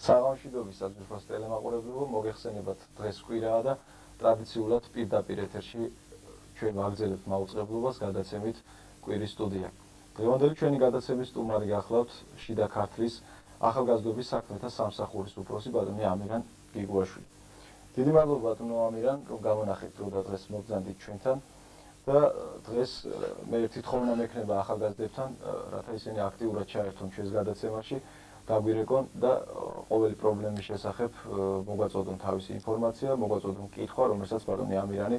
საღამოშიდობის საძირფოს ტელემაყურებლებო მოგეხსენებათ დღეს კვირაა და ტრადიციულად პირდაპირ ეთერში ჩვენ ვაგრძელებთ მაუწყებლობას გადაცემით კვირის სტუდია. დღევანდელი ჩვენი გადაცემის სტუმარი გახლავთ შიდა ქართლის ახალგაზრდობის საქმეთა სამსახურის უფროსი ბატონი ამირან გიგუაშვილი. დიდი მადლობა ბატონო ამირან, რომ გამონახეთ დრო და დღეს მოგზანდით ჩვენთან და დღეს მე თვითონ მექნება ახალგაზრდებთან, რათა ისინი აქტიურად ჩაერთონ ჩვენს გადაცემაში. Დაგვირეკონ და ყოველი პრობლემის შესახებ მოგვაწოდონ თავისი ინფორმაცია, მოგვაწოდონ კითხვა, რომელსაც ბატონი ამირანი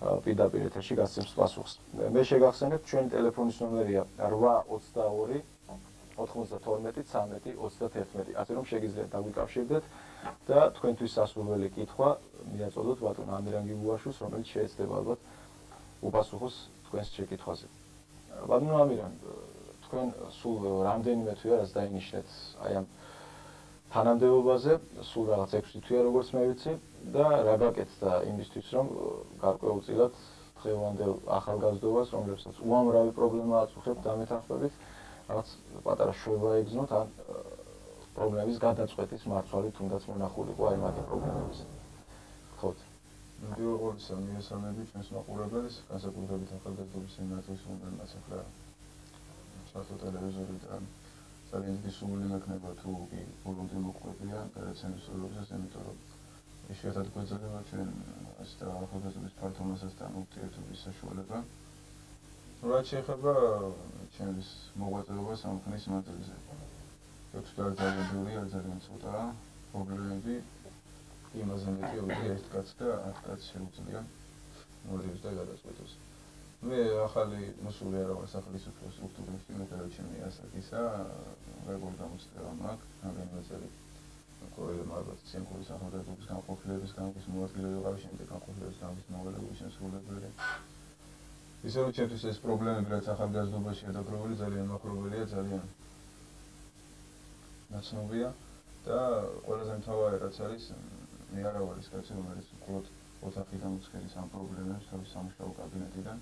პირდაპირ ეთერში გასცემს პასუხს. მე შეგახსენებთ, ჩვენი ტელეფონის ნომერია 822 92 13 31, ასე რომ შეგიძლიათ დაგვიკავშირდეთ და თქვენთვის სასურველი კითხვა მიაწოდოთ ბატონ ამირან გიგუაშვილს, რომელიც შეეცდება ალბათ უპასუხოს თქვენს შეკითხვაზე. ბატონო ამირან, თქვენ სულ რამდენიმე თვეა რაც დაინიშნეთ აი ამ თანამდებობაზე, სულ რაღაც 6 თვეა როგორც მე ვიცი და რა გაკეთდა იმისთვის რომ გარკვეულწილად დღევანდელ ახალგაზრდობას, რომლებსაც უამრავი პრობლემა აწუხებთ დამეთანხმებით, რაღაც პატარა შვება ეგზნოთ ან პრობლემის გადაწყვეტის მარცვალი თუნდაც მონახულიყო აი მათი პრობლემების. ხოთ. პირველ ყოვლისა მიესალმები ჩვენს მაყურებელს, განსაკუთრებით ახალგაზრდობის სინათლის რომელმაც ახლა ჩართო ტელევიზორიდან ძალიან დიდი სურვილი მექნება თუ კი ბოლომდე მოყვებია გადაცემის სურვილზე, იმიტომ რომ იშვიათად გვეძლება ჩვენ ასეთ ახალგაზრდობის ფართო მასასთან ურთიერთობის საშუალება. რაც შეეხება ჩვენს მოღვაწეობას ამ ხნის მანძილზე. ექვსი ძალიან ძალიან ცოტაა პრობლემები, იმაზე მეტი ვიდრე ერთ კაცს და 10 კაცს შეუძლია მოდიოს და გადაწყვეტოს. მე ახალი მოსული არა ვარ სახელმწიფოს სტრუქტურებში, მე გადაჩემი ასაკისა, როგორ გამოსწრება მაქვს, რამდენიმე წელი ყოველი ალბათ ცენკურის ახალგაზრდობის განყოფილების გამგის მოადგილე ვიყავი, შემდეგ განყოფილების გამგის მოვალეობის შემსრულებელი. ისე რომ ჩემთვის ეს პრობლემები, რაც ახალგაზრდობაში დაგროვილი, ძალიან მაყურებელია, ძალიან ნაცნობია და ყველაზე მთავარი რაც არის, მე არა ვარ ის კაცი, რომელიც მხოლოდ ოთახიდან უცხერის ამ პრობლემებს თავის სამუშაო კაბინეტიდან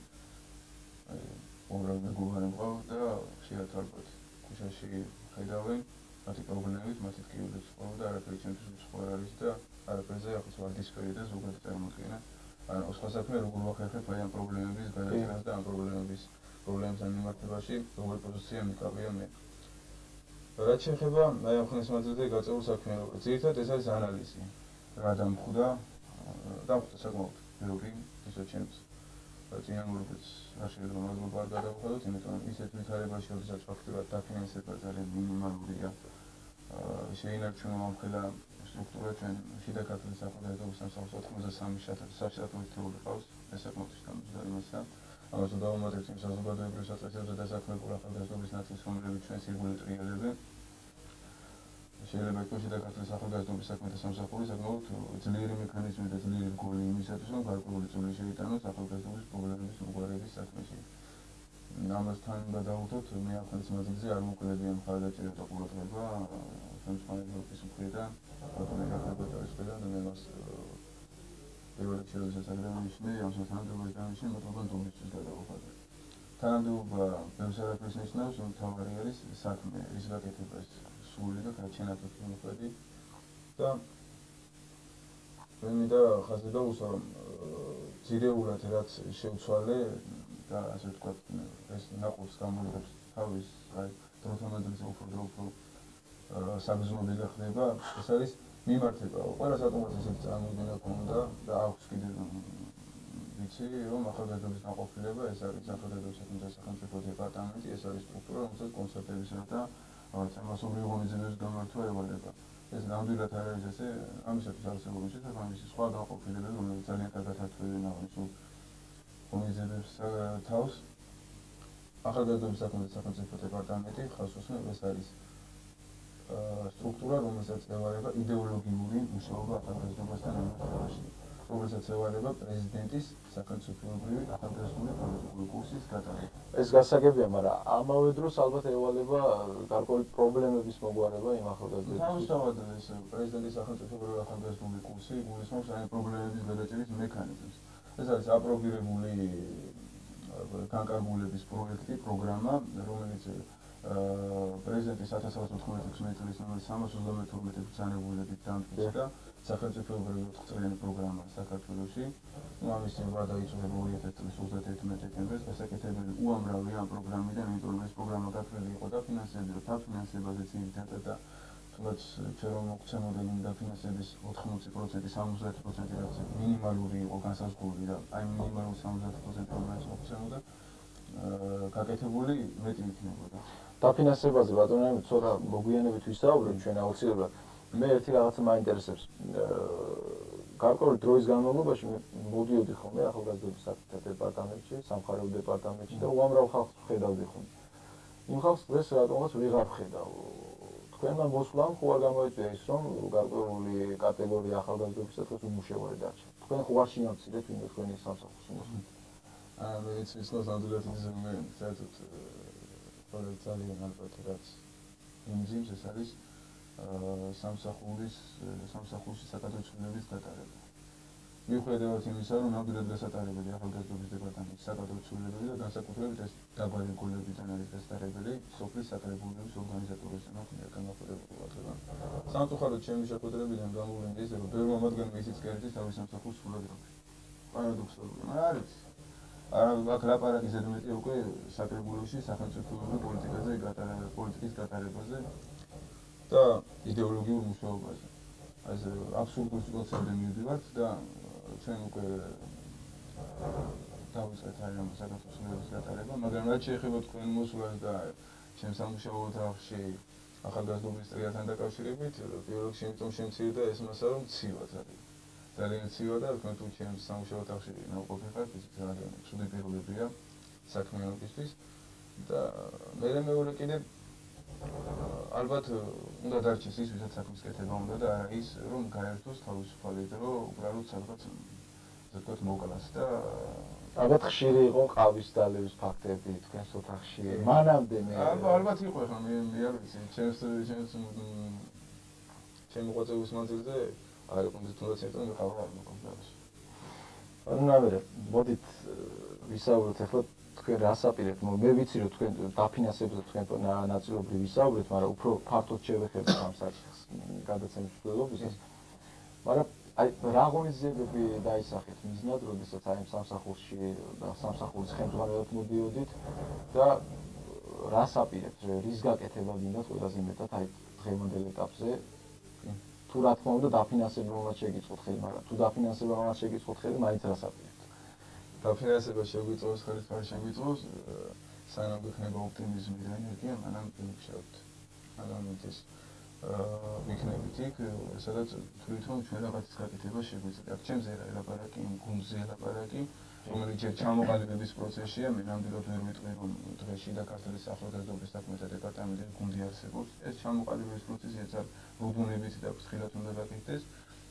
უბრალოდ მეგობარი მყავ და ხშირად ალბათ ქუჩაში ხედავენ მათი პრობლემებით, მათი ტკივილით ვყავ და არაფერი ჩემთვის სხვა არის და არაფერზე ახლა ვარდისფერი და ზოგადად წარმოგიდგენა. ანუ სხვა საქმე როგორ ვახერხებ აი ამ პრობლემების გადაწყვეტას და ამ პრობლემებთან მიმართებაში როგორ პოზიცია მიყავია მე. რაც შეეხება აი ამ ხნის მანძილზე გაწეულ საქმიანობას, ძირითადად ეს არის ანალიზი. რა დამხვდა საკმაოდ ბევრი ისე ჩემს წინამორბედს არ შეიძლება მადლობა არ გადავხადოთ, იმიტომ რომ ისეთ ვითარებაში, როდესაც ფაქტურად დაფინანსება ძალიან მინიმალურია, შეინარჩუნა ამხელა სტრუქტურა ჩვენ შიდა ქართლის ახალგაზრდობის სამსახურს 93 შტატური თეული ყავს, ეს საკმაოდ შემოსული მასა. ამას დავუმატებთ იმ საზოგადოებრივ საწესებზე დასაქმებულ ახალგაზრდობის ნაწილს, რომლებიც ჩვენს ირგვლივ ტრიალებენ. შეიძლება ითქვას შიდა ქართლის ახალგაზრდობის საქმეთა სამსახური საკმაოდ ძლიერი მექანიზმი და ძლიერი რგოლი იმისათვის, რომ გარკვეული წვლილი შეიტანოს ახალგაზრდობის პრობლემების მოგვარების საქმეში. ამასთან გადავუხდოთ, მე ამ ხნის მანძილზე არ მოკლებია მხარდაჭერა და ყურადღება ხელმძღვანელობის მხრიდან, ბატონი გახებატარის მხრიდან და მე მას პირველ რიგში როდესაც აღნიშნე, ამ თანამდებობის დანიშნე, მოთხოვნა დუმისთვის გადავუხადე. თანამდებობა ბევრს არაფერს ნიშნავს, მთავარი არის საქმე, რის გაკეთებას სული და გაჩენათოს მოხდი და მე მინდა ხაზი დავუსვა, რომ ძირეულად რაც შევცვალე და ასე ვთქვათ, ეს ნაყოფს გამოიღებს თავის აი დროთამადელზე უფრო საგრძნობი გახდება, ეს არის მიმართება. ყველა საკუთარ ესეთი წარმოდგენა ქონდა და აქვს კიდევ ვიცი, რომ ახალგაზრდობის განყოფილება ეს არის ახალგაზრდობის საქმეთა სახელმწიფო დეპარტამენტი, ეს არის სტრუქტურა, რომელსაც კონცერტებისა და მასობრივი ღონისძიებების გამართვა ევალება. ეს ნამდვილად არ არის ესე, ამისათვის არსებობს შესაძლოა, ამის სხვა განყოფილებები, რომლებიც ძალიან კარგად ართმევენ აღნიშნულ ღონისძიებებს თავს. ახალგაზრდობის საქმეთა სახელმწიფო დეპარტამენტი ხაზს უსმენს, ეს არის სტრუქტურა, რომელსაც ევალება იდეოლოგიური მუშაობა ახალგაზრდობასთან მიმართებაში, რომელსაც ევალება პრეზიდენტის სახელმწიფოებრივი ახალგაზრდული პოლიტიკური კურსის გატარება. ეს გასაგებია, მაგრამ ამავე დროს ალბათ ევალება გარკვეული პრობლემების მოგვარება იმ ახალგაზრდებს. თავისთავად ეს პრეზიდენტის სახელმწიფოებრივი ახალგაზრდული კურსი გულისხმობს აი პრობლემების გადაჭერის მექანიზმს. ეს არის აპრობირებული განკარგულების პროექტი, პროგრამა, რომელიც პრეზიდენტის 1996 წლის ნომერი 332 ბრძანებულებით დამტკიცა და სახელმწიფოებრივი 4 წლიანი პროგრამა საქართველოში. ამის წინვა დაიწყო 2000 წლის 31 დეკემბერს. გასაკეთებელი უამრავი ამ პროგრამიდან, იმიტომ რომ ეს პროგრამა გათვლილი იყო დაფინანსებული, დაფინანსებაზე ძირითადად და თუნდაც ჩვენ რომ მოგცემოდენ იმ დაფინანსების 80%, 70% რაც მინიმალური იყო განსაზღვრული და აი მინიმალური 70% რომელიც მოგცემოდა გაკეთებული მეტი იქნებოდა. დაფინანსებაზე ბატონო ცოტა მოგვიანებით ვისაუბრებთ ჩვენ აუცილებლად. მე ერთი რაღაცა მაინტერესებს. გარკვეული დროის განმავლობაში მოდიოდი ხოლმე ახალგაზრდობის საკითხთა დეპარტამენტში, სამხარეო დეპარტამენტში და უამრავ ხალხს ვხედავდი ხოლმე. იმ ხალხს დღეს რატომღაც ვეღარ ვხედავ. თქვენმა მოსვლამ ხო არ გამოიწვია ის, რომ გარკვეული კატეგორია ახალგაზრდობისა დღეს უმუშევარი დარჩა. თქვენ ხო არ შეამცირეთ ვინმე თქვენი სამსახურის მოსვლა. მე ვიცნობ ნამდვილად ის მე საერთოდ პროექტ ძალიან ალბათ რაც იმძიმს ეს არის სამსახურში საკადროცვლილების გატარება. მიუხედავად იმისა, რომ ნამდვილად გასატარებელი ახალგაზრდობის დეპარტამენტის საკადროცვლილებები და განსაკუთრებით ეს დაბალი გოლებიდან არის გასატარებელი სოფლის საკრებულების ორგანიზატორებთან განახორციელებულად. სამწუხაროდ ჩემი შეხვედრებიდან გამოვლინდა ის, რომ ბევრმა მათგანმა ისიც კერეთის თავის სამსახურს სრულად აქვს. პარადოქსალურია, მაგრამ არის. აქ ლაპარაკი ზედმეტი უკვე საკრებულებში სახელმწიფოებრივი პოლიტიკის გატარებაზე და იდეოლოგიურ მუშაობაზე. ეს აბსურდულ სიტუაციამდე მივდივართ და ჩვენ უკვე დავიწყეთ ამ საქართველოს გატარება, მაგრამ რაც შეეხება თქვენ მოსვლას და ჩემს სამუშაო ოთახში ახალგაზრდობის წრეთან დაკავშირებით, პირველ რიგში იმიტომ შემცირდა ეს მასა, რომ ცივად არის. ძალიან ცივა და თქვენ თუ ჩემს სამუშაო ოთახში ნაყოფი ხართ, ის ძალიან ცუდი პირობებია საქმიანობისთვის და მეორე კიდე ალბათ უნდა დარჩეს ის, ვისაც საქმის კეთება უნდა და არა ის, რომ გაერთოს თავისუფალი და რომ უბრალოდ სადღაც ასე ვთქვათ მოკლას და ალბათ ხშირი იყო ყავის დალევის ფაქტები თქვენს ოთახში. მანამდე მე ალბათ იყო ხა მე არ ვიცი, ჩემ მოღვაწეობის მანძილზე არ იყო თუნდაც იმიტომ რომ ყავა არ მოკონდა. ნამდვილად მოდით ვისაუბროთ ახლა თქვენ რას აპირებთ? მე ვიცი რომ თქვენ დაფინანსებაზე თქვენ ნაწილობრივ ვისაუბრეთ, მაგრამ უფრო ფართოდ შევეხებთ ამ საკითხს გადაცემის მსვლელობისას. მაგრამ აი რა ღონისძიებები დაისახეთ მიზნად, როდესაც აი სამსახურში და სამსახურის ხელმძღვანელად მოდიოდით და რას აპირებთ? რის გაკეთება გინდათ ყველაზე მეტად აი დღევანდელ ეტაპზე? თუ რა თქმა უნდა დაფინანსებელად შეგიწყოთ ხელი, მაგრამ თუ დაფინანსებელად შეგიწყოთ ხელი, მაინც რას აპირებთ? დაფინანსება შეგვიწევს ხელით არ შეგვიწევს, სანამ გვექნება ოპტიმიზმი და ენერგია, მანამ ვიმუშავებთ. მაგრამ ის ვიქნებით იქ, სადაც თვითონ ჩვენ რაღაცის გაკეთება შეგვიძლია. აქ ჩემზე ლაპარაკი, გუნდზე ლაპარაკი, რომელიც ჯერ ჩამოყალიბების პროცესია, მე ნამდვილად ვერ ვიტყვი, რომ დღეში და ქართლის ახალგაზრდობის საქმეთა დეპარტამენტის გუნდი არსებობს. ეს ჩამოყალიბების პროცესი ეცარ რუდუნებით და ფრთხილად უნდა გაკეთდეს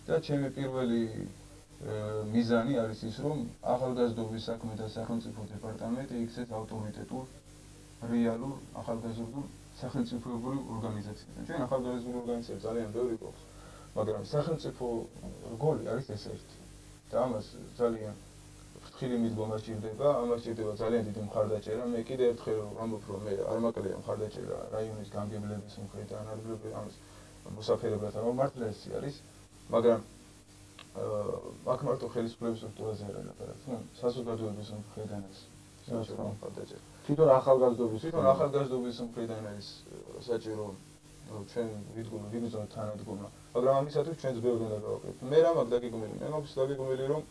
და ჩემი პირველი მიზანი არის ის, რომ ახალგაზრდობის საქმეთა სახელმწიფო დეპარტამენტი იქცეს ავტორიტეტულ, რეალურ ახალგაზრდულ სახელმწიფოებრივ ორგანიზაციებთან. ჩვენ ახალგაზრდული ორგანიზაციები ძალიან ბევრი გვაქვს, მაგრამ სახელმწიფო რგოლი არის ეს ერთი. და ამას ძალიან ფრთხილი მიდგომა სჭირდება, ამას სჭირდება ძალიან დიდი მხარდაჭერა. მე კიდევ ერთხელ ვამბობ, რომ მე არ მაკლია მხარდაჭერა რაიონის გამგებლების მხრიდან, არ ვიღებ ამას მოსაფერებლად მართლაც არის, მაგრამ აქ მარტო ხელისუფლების სტრუქტურაზე არ ლაპარაკობ, საზოგადოების მხრიდანაც საჭირო მხარდაჭერა. თვითონ ახალგაზრდობის მხრიდან არის საჭირო ჩვენ ვიგრძნოთ თანადგომა, მაგრამ ამისათვის ჩვენს ბევრ უნდა გავაკეთოთ. მე რა მაქვს დაგეგმილი? მე მაქვს დაგეგმილი, რომ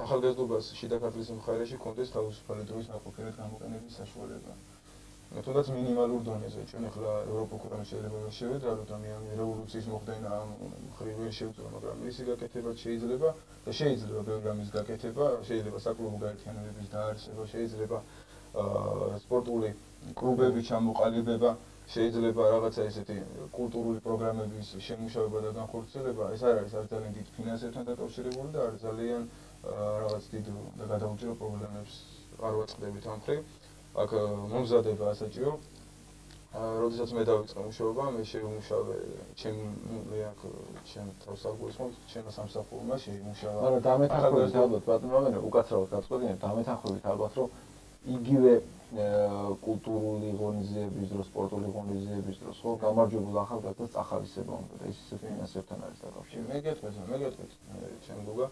ახალგაზრდობას შიდა ქართლის მხარეში კონდეს თავისუფალი დროის ნაყოფიერად გამოყენების საშუალება. თუნდაც მინიმალურ დონეზე ჩვენ ახლა ევროპულ შეიძლება შევედრალოთ ამ რევოლუციის მოხდენა ამ მხრივ ვერ შევწრო, მაგრამ მისი გაკეთება შეიძლება და შეიძლება ბევრი რამის გაკეთება, შეიძლება საკლუბო გაერთიანებების დაარსება, შეიძლება სპორტული კლუბების ჩამოყალიბება, შეიძლება რაღაცა ესეთი კულტურული პროგრამების შემუშავება და განხორციელება. ეს არ არის ძალიან დიდ ფინანსებთან დაკავშირებული და არის ძალიან რაღაც დიდ და გადაუჭირო პრობლემებს არ ვაწყდებით ამ მხრივ. აქ მომზადება ასაჭირო. როდესაც მე დავიწყე მუშაობა, მე შევმუშავე ჩემ თავსახურის ჩემ სამსახურმა შეიმუშავა. მაგრამ დამეთანხმებით ალბათ ბატონო, უკაცრავად გაწყვეტინებ, დამეთანხმებით ალბათ რომ იგივე კულტურული ღონისძიების დროს, სპორტული ღონისძიების დროს, ხო, გამარჯვებულ ახალგაზრდას წახალისება უნდა და ის ისე ფინანსებთან არის დაკავშირებული. მე გეტყვით, ჩემ გოგა,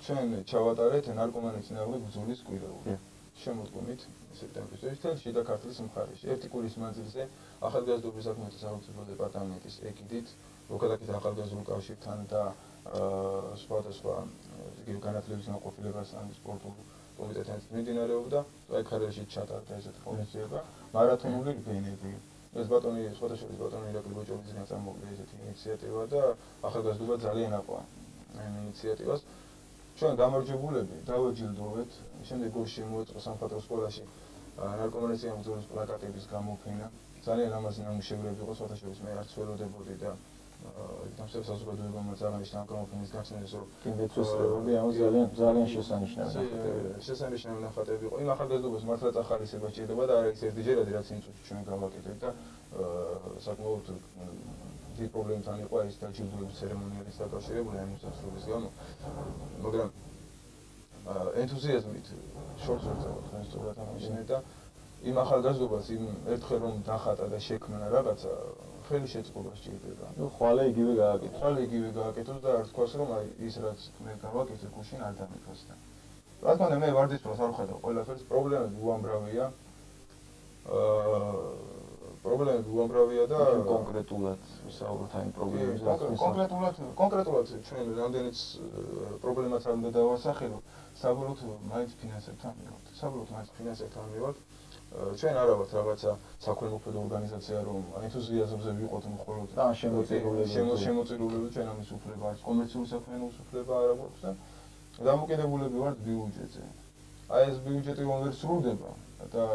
ჩვენ ჩავატარეთ ნარკომანიის წინააღმდეგ ბრძოლის კვირაული. შემოდგომით სექტემბრის თვეში შიდა ქართლის მხარეში. ერთი კვირის მანძილზე ახალგაზრდობის საქმეთა სახელმწიფო დეპარტამენტის ეგიდით, მოქალაქეთა ახალგაზრდულ კავშირთან და სხვადასხვა განათლების განყოფილებასთან სპორტულ კომიტეტთან მიმდინარეობდა, აი ქარეში ჩატარდა ესეთი ღონისძიება, მარათონული რბენები. ეს ბატონი სხვადასხვა ბატონი ირაკლი ბოჭორიძიდან წამოყდა ესეთი ინიციატივა და ახალგაზრდობა ძალიან აყვანა ამ ინიციატივას. ჩვენ გამარჯვებულები დავაჯილდოვეთ, შემდეგ გორში მოეწყო სამხატვრო სკოლაში ნარკომანიის წინააღმდეგ პლაკატების გამოფენა. ძალიან ლამაზი ნამუშევრები იყო, სხვადასხვა მე არც ველოდებოდი და დამსწრე საზოგადოებამ წაღნიშნა ამ გამოფენის გახსნას, რომ კინოთვისებები ამ ძალიან შესანიშნავი ნახატები იყო. იმ ახალგაზრდობას მართლაც ახალისება სჭირდება და არ არის ერთჯერადი რაც იმ წუთში ჩვენ გავაკეთეთ და საკმაოდ დიდ პრობლემთან იყო ეს დაჯილდოების ცერემონიალის დაკავშირებული ამ მსახურების გამო. მაგრამ ენთუზიაზმით შორს ვერ წავალ თქვენ სწორად აღნიშნეთ და იმ ახალგაზრდობას იმ ერთხელ რომ დახატა და შექმნა რაღაცა ხელი შეწყობა სჭირდება. ხვალე იგივე გააკეთოს და არ თქვას რომ აი ის რაც მე გავაკეთე გუშინ არ დამიფას და. რა თქმა უნდა მე ვარდისფროს არ ვხედავ ყველაფერს, პრობლემები უამრავია და კონკრეტულად ვისაუბროთ ამ პრობლემებზე. კონკრეტულად ჩვენ რამდენიც პრობლემას არ უნდა დავასახელო, საბოლოოდ მაინც ფინანსებთან მივართ. ჩვენ არა ვართ რაღაცა საქველმოქმედო ორგანიზაცია, რომ ენთუზიაზმზე ვიყოთ მხოლოდ და შემოწირულები ჩვენ ამის უფლება არის, კომერციული საქმიანობის უფლება არ აქვს და დამოკიდებულები ვართ ბიუჯეტზე. აი ეს ბიუჯეტი რომ ვერ სრულდება და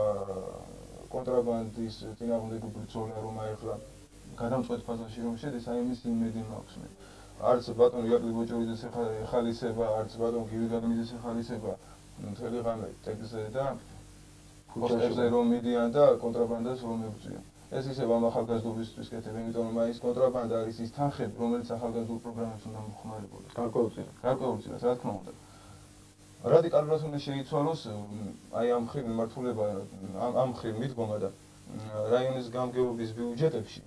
კონტრაბანდის წინააღმდეგი ბრძოლა რომ აიხლა გადამწყვეტ ფაზაში რომ შედის, აი იმის იმედი მაქვს მე. არც ბატონ ირაკლი ბოჭორიძეს ეხალისება, არც ბატონ გივი გაგნიძეს ეხალისება მთელი ღამე ტექსტზე და პოსტერზე რომ მიდიან და კონტრაბანდას რომ ებრძვიან. ეს ისევ ამ ახალგაზრდობისთვის კეთებ, იმიტომ რომ აი ეს კონტრაბანდა არის ის თანხები, რომელიც ახალგაზრდულ პროგრამებს უნდა მოხმარებოდეს. გარკვეულწილად, რა თქმა უნდა. რადიკალურად უნდა შეიცვალოს აი ამ ხრივ მიმართულება, ამ ხრივ მიდგომა და რაიონის გამგეობის ბიუჯეტებში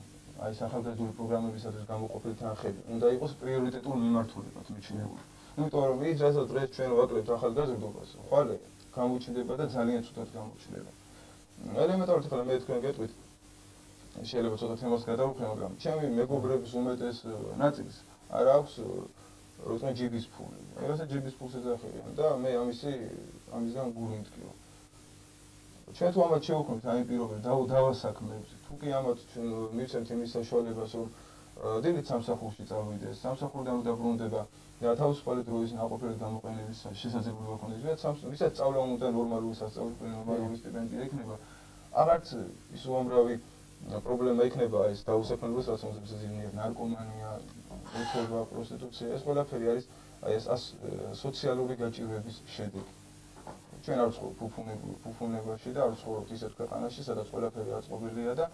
აი ეს ახალგაზრდული პროგრამებისათვის გამოყოფილი თანხები უნდა იყოს პრიორიტეტულ მიმართულებად მიჩნეული. იმიტომ რომ ის რასაც დღეს ჩვენ ვაკლებთ ახალგაზრდობას, ხვალე გამოჩნდება და ძალიან ცუდად გამოჩნდება. ელემენტარულად ხლა მე თქვენ გეტყვით შეიძლება ცოტა თემას გადავუხე, მაგრამ ჩემი მეგობრების უმეტეს ნაწილს არ აქვს როცა ჯიბის ფული. ეგრესაც ჯიბის ფულს ეძახიან და მე ამისგან გული მткиო. ჩვენ თუ ამათ შევქმნით აი პირობები დავასაქმებთ, თუ კი ამათ მივცემთ იმის საშუალებას, რომ დილით სამსახურში წავიდეს, სამსახურიდან დაბრუნდება და თავისუფალი დროის ნაყოფიერად გამოყენების შესაძლებლობა ქონდეს, ვისაც სწავლა უნდა ნორმალური სასწავლებელი ნორმალური სტიპენდია იქნება, აღარც ის უამრავი პრობლემა იქნება ეს დაუსაქმებლობას, რაც მომწონს ზიანია ნარკომანია, უთხოვება, პროსტიტუცია, ეს ყველაფერი არის აი ეს სოციალური გაჭირვების შედეგი. ჩვენ არ ვცხოვრობთ ფუფუნებაში და არ ვცხოვრობთ ისეთ ქვეყანაში, სადაც ყველაფერი აწყობილია და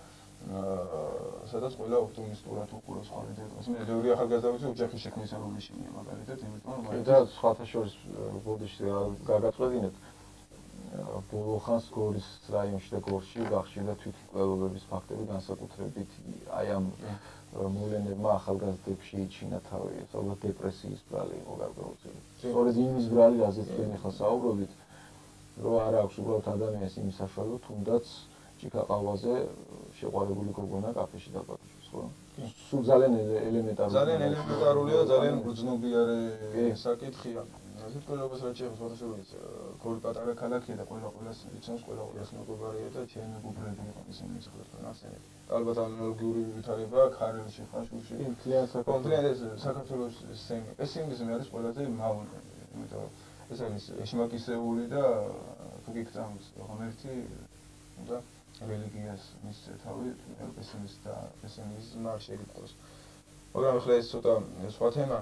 სადაც ყველა ოპტიმისტურად უყურებს ხალხს. მე ბევრი ახალგაზრდა ოჯახის შექმნის როლიშია მაგალითად, იმიტომ რომ და სხვათა შორის ბოდიში გაგაწყვეტინეთ ბოლო ხანს გორის რაიონში და გორში გახშირდა თვითმკვლელობების ფაქტები, განსაკუთრებით აი ამ მოვლენებმა ახალგაზრდებში იჩინა თავი, ალბათ დეპრესიის ბრალი იყო გარკვეულწილად. სწორედ იმის ბრალი, რაზეც თქვენ ახლა საუბრობთ, რომ არ აქვს უბრალოდ ადამიანს იმის საშუალება, თუნდაც ჭიქაყავაზე შეყვარებული გოგონა კაფეში დაბადება, ხო? სულ ძალიან ელემენტარული და ძალიან გრძნობიარე საკითხია. თვითმკვლელობას რაც შეეხება სხვადასხვა გორი პატარა ქალაქია და ყველას იცნობს, ყველას მეგობარია და ჩემი მეგობრები იყვნენ ისინი ცხრა ასენი. ალბათ ანალოგიური ვითარება ქარელში, ხაშურში. კონკრეტულად საქართველოს პესიმიზმი არის ყველაზე მავნე, იმიტომ რომ ეს არის ეშმაკისეული და თუ გიგზავნოს ღმერთი და რელიგიას მისცე თავი პესიმიზმი არ შეიტყოს. მაგრამ ახლა ეს ცოტა სხვა თემა.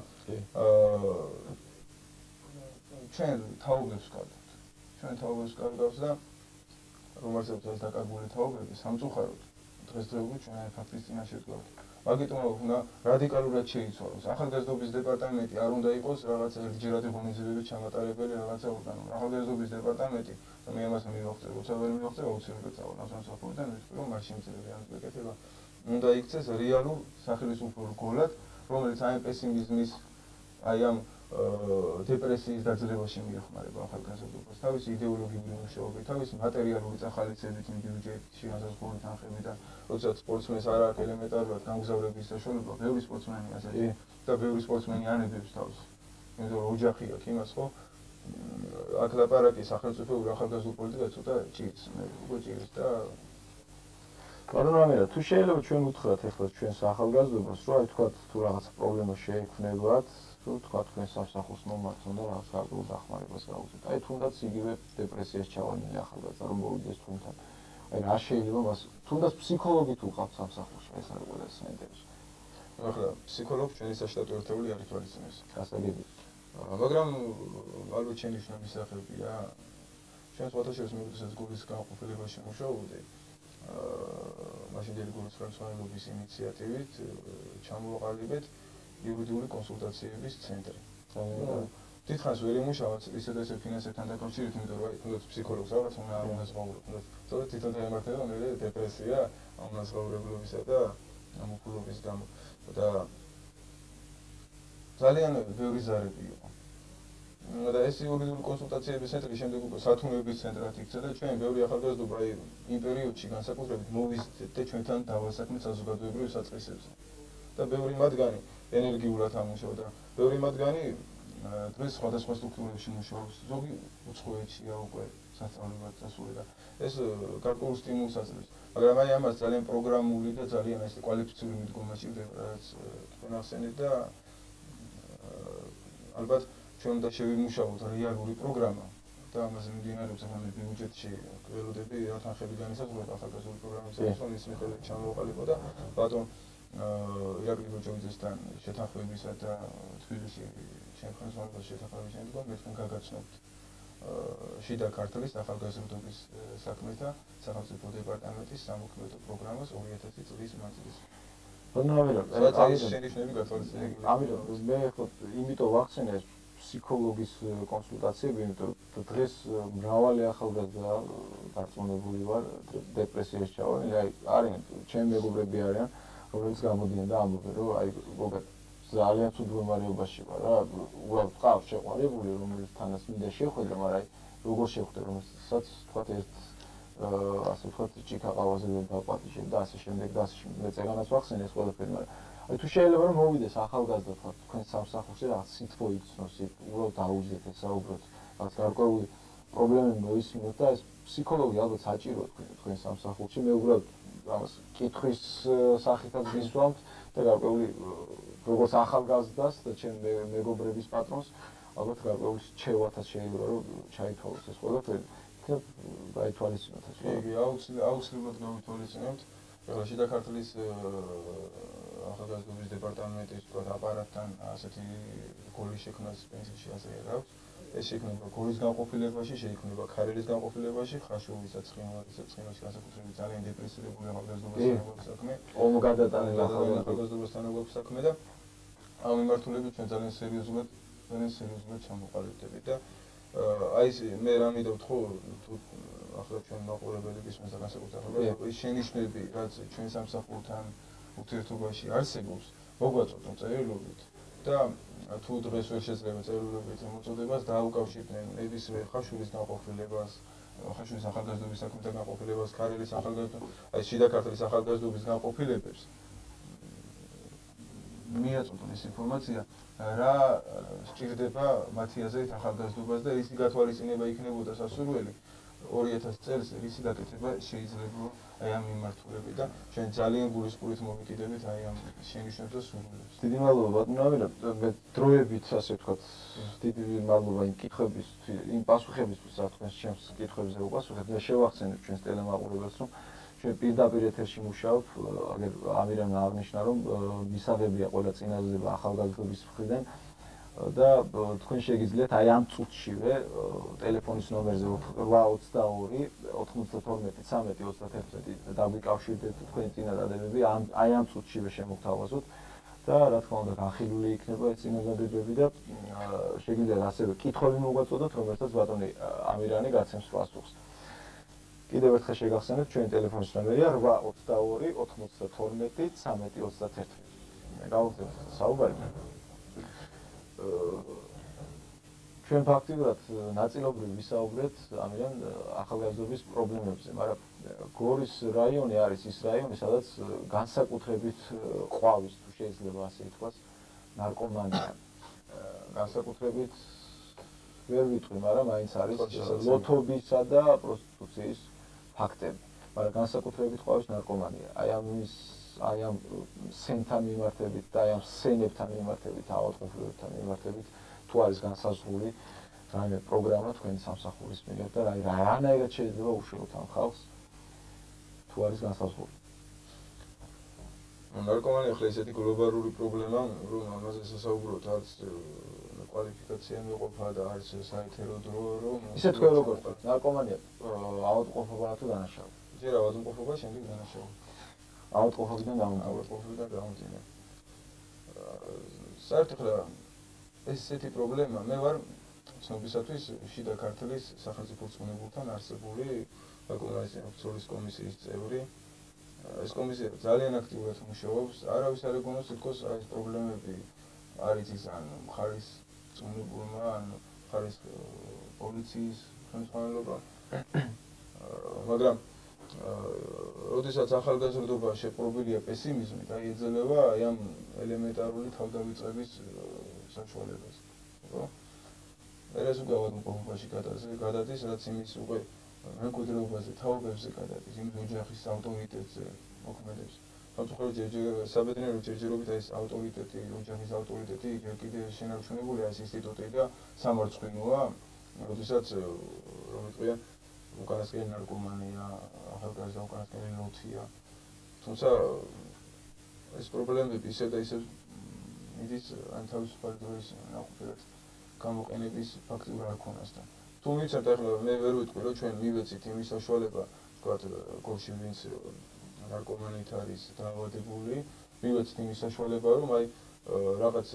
ჩვენ თაობებს ვკარგავთ. და რომელსაც ეს დაკარგული თაობები სამწუხაროდ დღესდღეობით ჩვენ აი ფაქტის წინაშე ვდგავთ. მაგიტომ უნდა რადიკალურად შეიცვალოს. ახალგაზრდობის დეპარტამენტი არ უნდა იყოს რაღაცა ერთჯერადი ღონისძიებებით ჩამატარებელი რაღაცა ორგანო. ახალგაზრდობის დეპარტამენტი მე ამას მივახცე, როცა ვერ მივახცე, აუცილებლად წავალ ამ სამსახურიდან, ვიტყვი რომ მაშინ ძალიან გეკეთება. უნდა იქცეს რეალურ სახელმწიფო რგოლად, რომელიც აი პესიმიზმის, აი ამ დეპრესიის დაძლევაში მიეხმარება ახალგაზრდობას, თავისი იდეოლოგიური მუშაობით, თავისი მატერიალური წახალისებით, ბიუჯეტში განსაზღვრული თანხებიდან, როდესაც სპორტსმენს არ აქვს ელემენტარულად გამგზავრების საშუალება, ბევრი სპორტსმენი ასეთი და ბევრი სპორტსმენი ანებებს თავს. იმიტომ რომ ოჯახი აქვს იმას, ხო? აქ ლაპარაკი სახელმწიფოური ახალგაზრდულ პოლიტიკას ცოტა ჭირს, მე უკვე ჭირს და ბატონო ამირა, თუ შეიძლება ჩვენ ვუთხრათ ახლა ჩვენს ახალგაზრდობას, რომ აი თქვათ თუ რაღაც პრობლემა შეექმნებათ, თუ თქვათ თქვენ სამსახურს მომართონ და რაღაც გარკვეულ დახმარებას გაუწევთ. აი თუნდაც იგივე დეპრესიაში ჩავარდნილი ახალგაზრდა რომ მოვიდეს თქვენთან. აი რა შეიძლება მას თუნდაც ფსიქოლოგი თუ ყავთ სამსახურში, ეს არის ყველაზე საინტერესო. ახლა ფსიქოლოგი ჩვენი საშტატო ერთეული არ ითვალისწინებს. გასაგები. მაგრამ ალბათ ჩემი შესაძლებელია. ჩვენ სხვადასხვა მედიცინას გულის განყოფილებაში მუშაობდი. მაშინ დელეგურის ხელმძღვანელობის ინიციატივით ჩამოვაყალიბეთ იურიდიული კონსულტაციების ცენტრი. დიდხანს ვერ იმუშავოთ ისეთ ესე ფინანსებთან დაკავშირებით, იმიტომ რომ თუნდაც ფსიქოლოგს რაღაც უნდა ამონაზღაუროთ. თუმცა თვითონ დაემართება მე დეპრესია, ამონაზღაურებლობისა და ამოფულობის გამო და ძალიან ბევრი ზარები იყო. და ეს იურიდიული კონსულტაციების ცენტრი შემდეგ უკვე სათქმეების ცენტრად იქცა და ჩვენ ბევრი ახალგაზრდობა აი იმ პერიოდში განსაკუთრებით მოვიზიდეთ და ჩვენთან დავასაქმეთ საზოგადოებრივ საწყისებზე. და ბევრი მათგანი ენერგიულად ამუშავდა. ბევრი მათგანი დღეს სხვადასხვა სტრუქტურებში მუშაობს. ზოგი უცხოეთშია უკვე სასწავლებად წასული და ეს გარკვეულ სტიმულს აძლევს. მაგრამ აი ამას ძალიან პროგრამული და ძალიან ეს კვალიფიციური მიდგომა ჭირდება, რაც თქვენ ახსენეთ და ალბათ ჩვენ უნდა შევიმუშაოთ რეალური პროგრამა და ამაზე მიმდინარეობს ახლა მე ბიუჯეტში ველოდები რა თანხები განისაზღვრება ახალგაზრდული პროგრამის შესრულების ის მეთოდით ჩამოვაყალიბო და ბატონ ირაკლი გოჯოვიძესთან შეთანხმებისა და თბილისში შემხანძღვანელობის შეთანხმების შემდგომ მე თქვენ გაგაცნობთ შიდა ქართლის ახალგაზრდობის საქმეთა სახელმწიფო დეპარტამენტის სამოქმედო პროგრამას 2000 წლის მანძილზე. ამიტომ შენიშვნები გათვალისწინებია. ამიტომ მე ხო იმიტომ ვახსენე ფსიქოლოგის კონსულტაციები, იმიტომ რომ დღეს მრავალი ახალგაზრდა დარწმუნებული ვარ დეპრესიაში ჩავარდნილი. აი არიან ჩემი მეგობრები არიან, რომლებიც გამოდიან და ამბობენ, რომ აი გოგა ძალიან ცუდ მდგომარეობაში ვარ რა, უბრალოდ ყავს შეყვარებული, რომელთანაც მინდა შეხვედრა, მაგრამ აი როგორ შეხვდე, რომელსაც თქვათ ერთ ასე ვთქვათ ჭიქა ყავაზე ვერ დაპატიჟებ და ასე შემდეგ და ასე შემდეგ. მე წეგანაც ვახსენე ეს ყველაფერი, მაგრამ აი თუ შეიძლება რომ მოვიდეს ახალგაზრდა თქვათ თქვენ სამსახურში რაღაც სითბო იცნოს, უბრალოდ დაუჯდეთ ესაუბროთ, რაღაც გარკვეული პრობლემები მოისმინოთ და ეს ფსიქოლოგი ალბათ საჭიროა თქვენ სამსახურში. მე უბრალოდ ამას კითხვის სახითაც ვისვამთ და გარკვეული როგორც ახალგაზრდას და ჩემ მეგობრების პატრონს ალბათ გარკვეული რჩევათაც შეიძლება რომ ჩაითვალოს ეს ყველაფერი. გაითვალისწინოთ ეს. იგი აუცილებლად გავითვალისწინებთ. ახლა შიდა ქართლის ახალგაზრდობის დეპარტამენტის თქვა აპარატთან ასეთი გოლის შექმნას პენსიაში აზრიერავს. ეს შექმნება გოლის განყოფილებაში, შეიქმნება ქარელის განყოფილებაში, ხაშურის საცხინვალის განსაკუთრებით ძალიან დეპრესირებული ახალგაზრდობასთან აქვს საქმე. ომგადატანილ ახალგაზრდობასთან აქვს საქმე და ამ მიმართულებით ჩვენ ძალიან სერიოზულად ჩამოყალიბდებით და აი მე რა მინდა ვთქო თუ ახლა ჩვენ მაყურებელების მე განსაკუთრებით ის შენიშვნები რაც ჩვენ სამსახურთან ურთიერთობაში არსებობს მოგვაწოდო წერილობით და თუ დღეს ვერ შეძლება წერილობით მოწოდებას დაუკავშირდნენ ნებისმიერ ხაშურის განყოფილებას ხაშურის ახალგაზრდობის საქმეთან განყოფილებას ქარელის ახალგაზრდობის აი შიდა ქართლის ახალგაზრდობის განყოფილებებს მიაწოდონ ეს ინფორმაცია რა სჭირდება მათი აზრით ახალგაზრდობას და რისი გათვალისწინება იქნებოდა სასურველი 2000 წელს რისი გაკეთება შეიძლება აი ამ მიმართულებით და ჩვენ ძალიან გულისყურით მოვიკიდებით აი ამ შენიშვნებს და სურვილებს. დიდი მადლობა ბატონო ამირა, მე დროებით ასე ვთქვათ, დიდი მადლობა იმ კითხვების, იმ პასუხებისთვის, რა თქვენ ჩემს კითხვებზე უპასუხეთ. მე შევახსენებ ჩვენს ტელემაყურებელს, რომ ჩვენ პირდაპირ ეთერში მუშაობ, აგერ ამირამ აღნიშნა, რომ მისაღებია ყველა წინაზრდება ახალგაზრდობის მხრიდან და თქვენ შეგიძლიათ აი ამ წუთშივე ტელეფონის ნომერზე 822 92 13 21 დაგვიკავშირდეთ თქვენი წინადადებები აი ამ წუთშივე შემოგთავაზოთ და რა თქმა უნდა განხილული იქნება ეს წინადადებები და შეგიძლიათ ასევე კითხვები მოგაწოდოთ, რომელსაც ბატონი ამირანი გაცემს პასუხს. კიდევ ერთხელ შეგახსენებთ ჩვენი ტელეფონის ნომერია 822 92 13 21. გავუძლებთ საუბარი. ჩვენ ფაქტიურად ნაწილობრივ ვისაუბრეთ ამიან ახალგაზრდობის პრობლემებზე, მაგრამ გორის რაიონი არის ის რაიონი, სადაც განსაკუთრებით ყვავის, თუ შეიძლება ასე ითქვას, ნარკომანია. განსაკუთრებით ვერ ვიტყვი, მაგრამ მაინც არის ლოთობისა და პროსტიტუციის ფაქტები. მაგრამ განსაკუთრებით ყვავის ნარკომანია. აი ამ სენთან მიმართებით და აი ამ სენებთან მიმართებით, ავადმყოფობებთან მიმართებით თუ არის განსაზღვრული რაიმე პროგრამა თქვენი სამსახურის მიერ და რანაირად შეიძლება უშუალოდ ამ ხალხს თუ არის განსაზღვრული. ნარკომანია ხლა ისეთი გლობალური პრობლემა, რომ ამაზე სასაუბროთ არც კვალიფიკაცია მეყოფა და არც საერთო დრო, რომ ისე თქვენ როგორ ხართ? ნარკომანია ავადმყოფობა თუ დანაშაული? ჯერ ავადმყოფობა, შემდეგ დანაშაული. ავადმყოფობიდან გამომდინარე. საერთოდ ხლა ესეთი პრობლემა მე ვარ ცნობისათვის შიდა ქართლის სახელმწიფო რწმუნებულთან არსებული აკომპანიის კომისიის წევრი. ეს კომისია ძალიან აქტიურად მუშაობს, არავის არ ეგონოს თითქოს ეს პრობლემები არის ის ან მხარის რწმუნებულმა, ან მხარის პოლიციის ხელმძღვანელობა. მაგრამ როდესაც ახალგაზრდობა შეპყრობილია პესიმიზმით, აი ეძლევა აი ამ ელემენტარული თავდავიწყების საშუალებას. ხო? ეს უკვე ავადმყოფობაში გადადის, რაც იმის უკვე მემკვიდრეობაზე, თაობებზე გადადის, იმ ოჯახის ავტორიტეტზე მოქმედებს. სამწუხაროდ საბედნიერო ჯერჯერობით ეს ავტორიტეტი, ოჯახის ავტორიტეტი კიდე შენარჩუნებულია ეს ინსტიტუტი და სამარცხვინოა, როდესაც რომ ვიტყვიან უკანასკნელი ნარკომანია, ახალგაზრდა უკანასკნელი ლოთია. თუმცა ეს პრობლემები ისევ და ისევ მიდის ან თავისუფალი დროის ნაყოფიერად გამოყენების ფაქტი არ ქონასთან. თუ მიცემთ ახლა მე ვერ ვიტყვი რომ ჩვენ მივეცით იმის საშუალება, თქვათ გორში ვინც ნარკომანით არის დაავადებული, მივეცით იმის საშუალება რომ აი რაღაც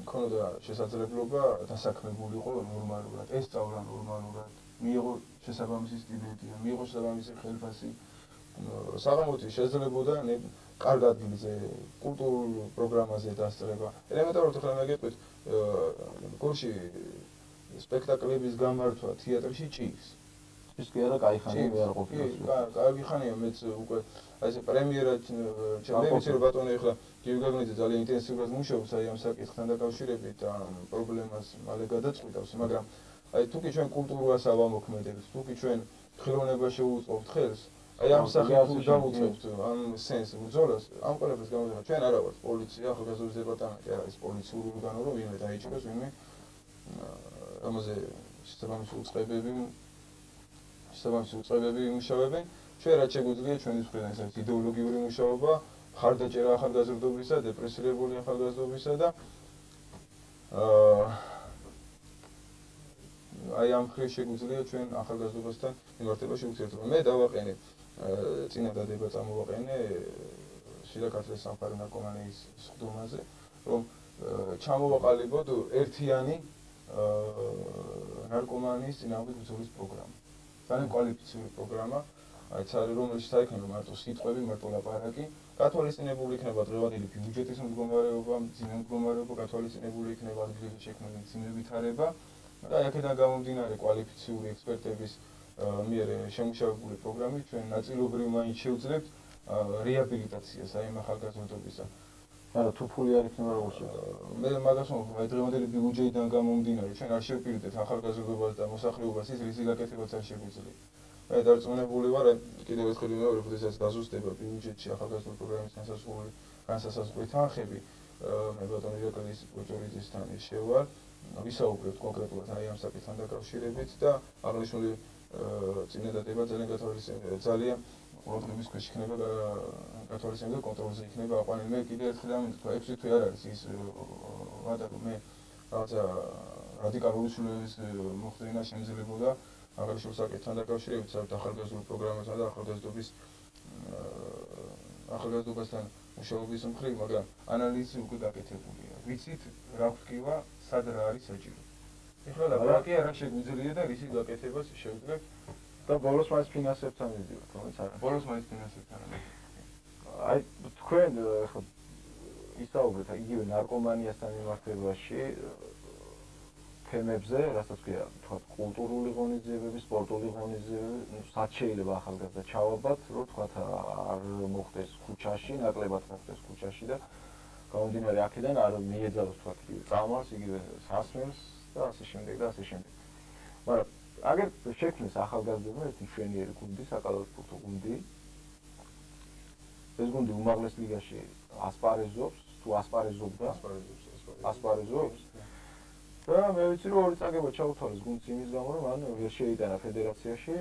ქონოდა შესაძლებლობა დასაქმებულიყო ნორმალურად, ესწავლა ნორმალურად, მიიღო შესაბამისი სტიპენდია, მიიღო შესაბამისი ხელფასი. საღამოთი შეძლებოდა კარგ ადგილზე, კულტურულ პროგრამაზე დასწრება. ელემენტარულად ახლა მე გეტყვით, გორში სპექტაკლების გამართვა თეატრში ჭირს. ის კი არა, კაი ხანია მე არ ყოფილა. კარგი ხანია მეც უკვე აი ეს პრემიერა მე ვიცი რომ ბატონი ახლა გიორგაგნიძე ძალიან ინტენსიურად მუშაობს აი ამ საკითხთან დაკავშირებით და პრობლემას მალე გადაწყვიტავს, მაგრამ აი თუკი ჩვენ კულტურას ავამოქმედებთ, თუკი ჩვენ ხელოვნება შევუწყობთ ხელს, აი ამ სახით თუ დავუწყებთ ამ სენს ბრძოლას, ამ ყველაფერს გამოძება ჩვენ არა ვართ პოლიცია, ახალგაზრდობის დეპარტამენტი არ არის პოლიციური ორგანო, რომ ვინმე დაიჭიროს, ვინმე ამაზე შესაბამისი უწყებები იმუშავებენ. ჩვენ რაც შეგვიძლია ჩვენი მხრიდან ეს არის იდეოლოგიური მუშაობა, ხარდაჭერა ახალგაზრდობისა, დეპრესირებული ახალგაზრდობისა და აი ამ ხრი შეგვიძლია ჩვენ ახალგაზრდობასთან მიმართებაში ურთიერთობა. მე დავაყენე წინადადება წამოვაყენე შიდა ქართლის სამხარეო ნარკომანიის სხდომაზე, რომ ჩამოვაყალიბოთ ერთიანი ნარკომანიის წინააღმდეგ ბრძოლის პროგრამა. ძალიან კვალიფიციური პროგრამა, აი რომელიც საიქნება მარტო სიტყვები, მარტო ლაპარაკი, გათვალისწინებული იქნება დღევანდელი ბიუჯეტის მდგომარეობა, მძიმე მდგომარეობა, გათვალისწინებული იქნება ადგილზე შექმნილი მძიმე ვითარება და აქედან გამომდინარე კვალიფიციური ექსპერტების მიერ შემუშავებული პროგრამით ჩვენ ნაწილობრივ მაინც შევძლებთ რეაბილიტაციას აი ამ ახალგაზრდობისა. მაგრამ თუ ფული არ იქნება როგორ შეიძლება? მე მაგას ვამბობ, აი დღევანდელი ბიუჯეტიდან გამომდინარე ჩვენ არ შევპირდეთ ახალგაზრდობას და მოსახლეობას ის რისი გაკეთებაც არ შეგვიძლია. მე დარწმუნებული ვარ, კიდევ ერთხელ ვიმეორებ, როდესაც გაზუსტება ბიუჯეტში ახალგაზრდული პროგრამის განსასაზღვრი თანხები, მე ბატონი ირაკლი კუჭურიძესთან შევალ, ვისაუბრებთ კონკრეტულად აი ამ საკითხთან დაკავშირებით და აღნიშნული წინადადება ძალიან ყურადღების ქვეშ იქნება გათვალისწინებული და კონტროლზე იქნება აყვანილი. მე კიდევ ერთხელ ამიტომ 6 თვე არ არის ის ვადაკო მე რაღაცა რადიკალური სულების მოხდენა შემიძლებოდა აღნიშნულ საკითხთან დაკავშირებით, საერთოდ ახალგაზრდულ პროგრამასთან და ახალგაზრდობასთან მუშაობის მხრივ, მაგრამ ანალიზი უკვე გაკეთებულია. ვიცით რა გვქივა, სად რა არის საჭირო. ეხლა ლაპარაკი არა შეგვიძლია და რისი გაკეთებას შევძლებთ და ბოლოს მაინც ფინანსებთან მიდივართ, რომელიც არა. ბოლოს მაინც ფინანსებთან. აი თქვენ ხო ისაუბრეთ იგივე ნარკომანიასთან მიმართებაში თემებზე, რასაც ქვია, თქვა კულტურული ღონისძიებები, სპორტული ღონისძიებები, სად შეიძლება ახალგაზრდა ჩავაბათ, რომ თქვა არ მოხდეს ქუჩაში, ნაკლებად მოხდეს ქუჩაში და გამომდინარე აქედან არ მიეძალოს თქვა იგივე წამალს, იგივე სასმელს და ასე შემდეგ და ასე შემდეგ. მაგრამ აგერ შექმნეს ახალგაზრდებმა ერთი მშვენიერი გუნდი, საკალათბურთო გუნდი. ეს გუნდი უმაღლეს ლიგაში ასპარეზობს, თუ ასპარეზობდა, ასპარეზობს. და მე ვიცი რომ ორი წაგება ჩაუთვალეს გუნდს იმის გამო რომ მან ვერ შეიტანა ფედერაციაში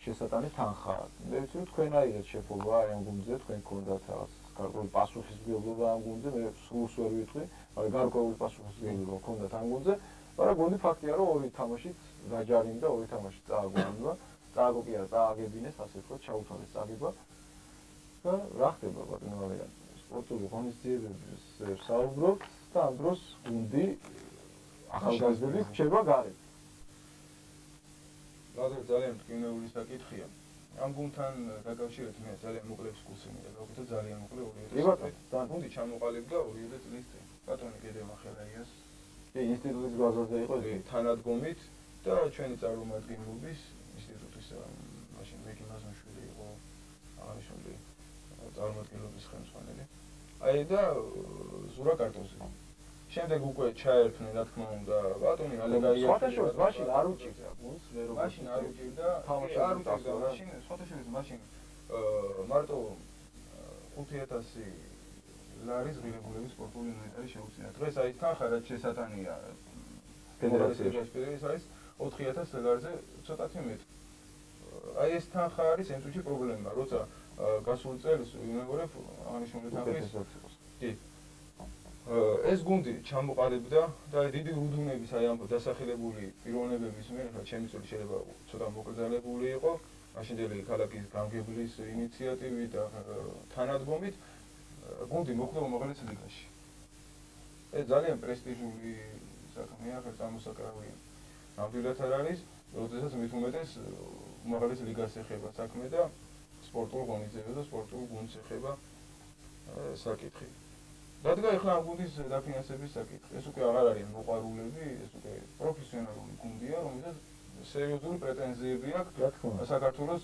შესატანი თანხა. მე ვიცი რომ თქვენაირად შეფობა აი ამ გუნდზე, თქვენ გქონდათ რაღაც გარკვეული პასუხისმგებლობა ამ გუნდზე, მე სულს ვერ ვიტყვი, მაგრამ გარკვეული პასუხისმგებლობა გქონდათ ამ გუნდზე, მაგრამ გუნდი ფაქტია რომ ორი თამაშით დაჯარიმდა, ორი თამაშით წააგონა, წააგო კი არა, წააგებინეს, ასე ვთქვათ, ჩაუთვალეს წაგება. და რა ხდება ბატონო ალიან? სპორტული ღონისძიებების საუბრობთ და ამ დროს გუნდი ახალგაზრდები რჩება გარეთ. რადგან ძალიან მტკივნეული საკითხია. ამ გუნდთან დაკავშირებით მე ძალიან მოკლე ექსკურსი მივიღე, ძალიან მოკლე 2000 წელს. გუნდი ჩამოყალიბდა 2000 წლის წინ. ბატონი გედე მახელაიას ინსტიტუტის გაზრდა იყო თანადგომით და ჩვენი წარმომადგენლობის ინსტიტუტის მაშინ მეგი მაზმაშვილი იყო აღნიშნული წარმომადგენლობის ხელმძღვანელი. აი და ზურა კარტოზი. შემდეგ უკვე ჩაერთნენ, რა თქმა უნდა, ბატონი ალეგაია. სხვათაშორის მაშინ არ უჭირდა გუნდს, მე როგორ მაშინ არ უჭირდა, არ უჭირდა მაშინ, სხვათაშორის მაშინ მარტო 5000 ლარის ღირებულების სპორტული ინვენტარი შეუცინათ. დღეს აი თანხა რაც შესატანია ფედერაციაში არის 4000 ლარზე ცოტათი მეტი. აი ეს თანხა არის ამ წუთში პრობლემა, როცა გასულ წელს ვიმეორებ აღნიშნული თანხის კი ეს გუნდი ჩამოყალიბდა და დიდი უდუნების აი ამ დასახელებული პიროვნებების მიერ, ხა ჩემი წელი შეიძლება ცოტა მოკრძალებული იყო, მაშინდელი ქალაქის გამგებლის ინიციატივით და თანადგომით გუნდი მოხვდა უმაღლეს ლიგაში. ეს ძალიან პრესტიჟული საქმეა, ხა წარმოსაკრავია. ნამდვილად არ არის, როდესაც მით უმეტეს უმაღლეს ლიგას ეხება საქმე და სპორტულ ღონისძიებებს და სპორტულ გუნდს ეხება საკითხი. რადგან ახლა ამ გუნდის დაფინანსების საკითხი, ეს უკვე აღარ არის მოყვარულები, ეს უკვე პროფესიონალური გუნდია, რომელსაც სერიოზული პრეტენზიები აქვს საქართველოს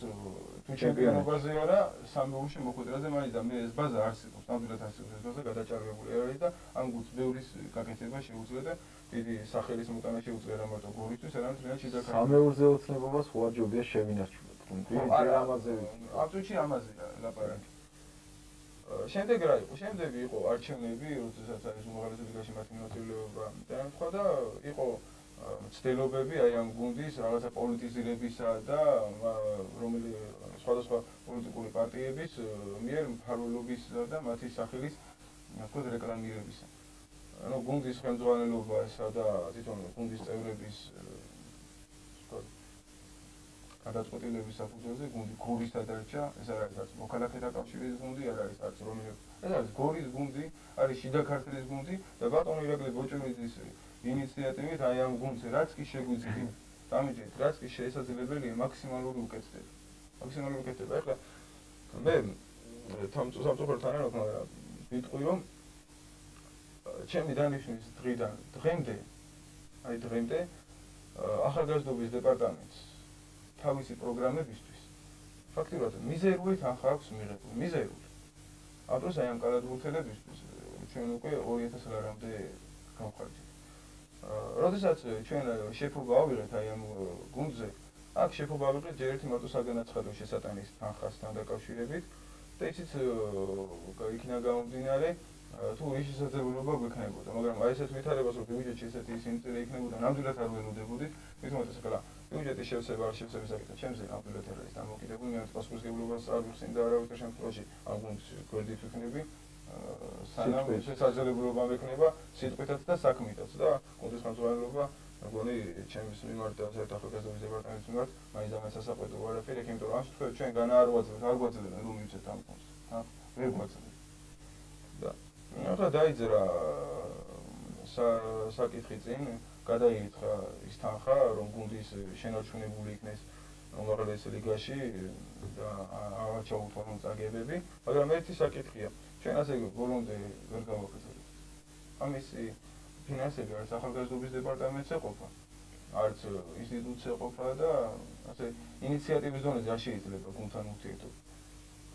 თუ ჩემპიონობაზე არა, სამეულში მოხვედრაზე მაინც და მე ეს ბაზა არსებობს, ნამდვილად არსებობს ეს ბაზა გადაჭარბებული არის და ამ გუნდს ბევრის გაკეთება შეუძლია და დიდი სახელის მოტანა შეუძლია რა მარტო გოლისთვის, არამედ თუნდაც შიდა ქართული. სამეულზე ოცნებობას ხوارჯობია შევინარჩუნოთ. არა, ამაზე აბსოლუტურად ამაზეა ლაპარაკი. შემდეგ რა იყო? შემდეგ იყო არჩევნები, როდესაც არის უმაღლეს ლიგაში მათი მონაწილეობა დაემთხვა და იყო ცდილობები აი ამ გუნდის რაღაცა პოლიტიზირებისა და რომელი სხვადასხვა პოლიტიკური პარტიების მიერ მფარველობისა და მათი სახელის ასე რეკლამირებისა. ანუ გუნდის ხელმძღვანელობასა და თვითონ გუნდის წევრების გადაწყვეტილების საფუძველზე გუნდი გორის დადარჩა, ეს არ არის არც მოქალაქეთა კავშირის გუნდი, არ არის არც რომელი. ეს არის გორის გუნდი, არის შიდა ქართლის გუნდი და ბატონი ირაკლი ბოჭორიძის ინიციატივით აი ამ გუნდზე რაც კი შეგვიძლია, დამიჯერეთ, რაც კი შესაძლებელია მაქსიმალური უკეთდება. მაქსიმალური უკეთდება. ეხლა მე სამწუხაროდ არ ვქნა, ვიტყვი რომ ჩემი დანიშვნის დღიდან დღემდე, აი დღემდე ახალგაზრდობის დეპარტამენტს თავისი პროგრამებისთვის ფაქტიურად მიზერული თანხა აქვს მიღებული, მიზერული. ამ დროს აი ამ კალათბურთელებისთვის ჩვენ უკვე 2000 ლარამდე გავხარჯეთ. როდესაც ჩვენ შეფობა ავიღეთ აი ამ გუნდზე, აქ შეფობა ავიღეთ ჯერ ერთი მარტო საგანაცხადო შესატანის თანხასთან დაკავშირებით და ისიც იქნა გამომდინარე თუ ის შესაძლებლობა გვექნებოდა, მაგრამ აი ესეთ ვითარებას რომ ბიუჯეტში ესეთი სიმწირე იქნებოდა, ნამდვილად არ ველოდებოდით, მithumეტეს ახლა ბიუჯეტის შევსება არ შევსების საკითხი, ჩემზე ნამდვილად არ არის დამოკიდებული, მე პასუხისმგებლობას არ ვიხსენ და არავითარ შემთხვევაში ამ გუნდს გვერდით ვიქნები, სანამ შესაძლებლობა მექნება სიტყვითაც და საქმითაც და გუნდის ხელმძღვანელობა მგონი ჩემს მიმართ და საერთოდ ახალგაზრდობის დეპარტამენტის მიმართ მაინც ამას ასაყვეტო არაფერი, იმიტომ რომ ამ შემთხვევაში ჩვენ განაარღვაძებთ, არ გვაძლევენ რომ მივცეთ ამ გუნდს, ვერ გვაძლევენ. და ახლა დაიძრა საკითხი წინ, გადაირიცხა ის თანხა, რომ გუნდის შენარჩუნებული იქნეს უმაღლეს ლიგაში და აღარ ჩაუთვალონ წაგებები, მაგრამ ერთი საკითხია, ჩვენ ასე ბოლომდე ვერ გავაკეთებთ. ამისი ფინანსები არც ახალგაზრდობის დეპარტამენტს ეყოფა, არც ინსტიტუტს ეყოფა და ასე ინიციატივის დონეზე არ შეიძლება გუნდთან ურთიერთობა.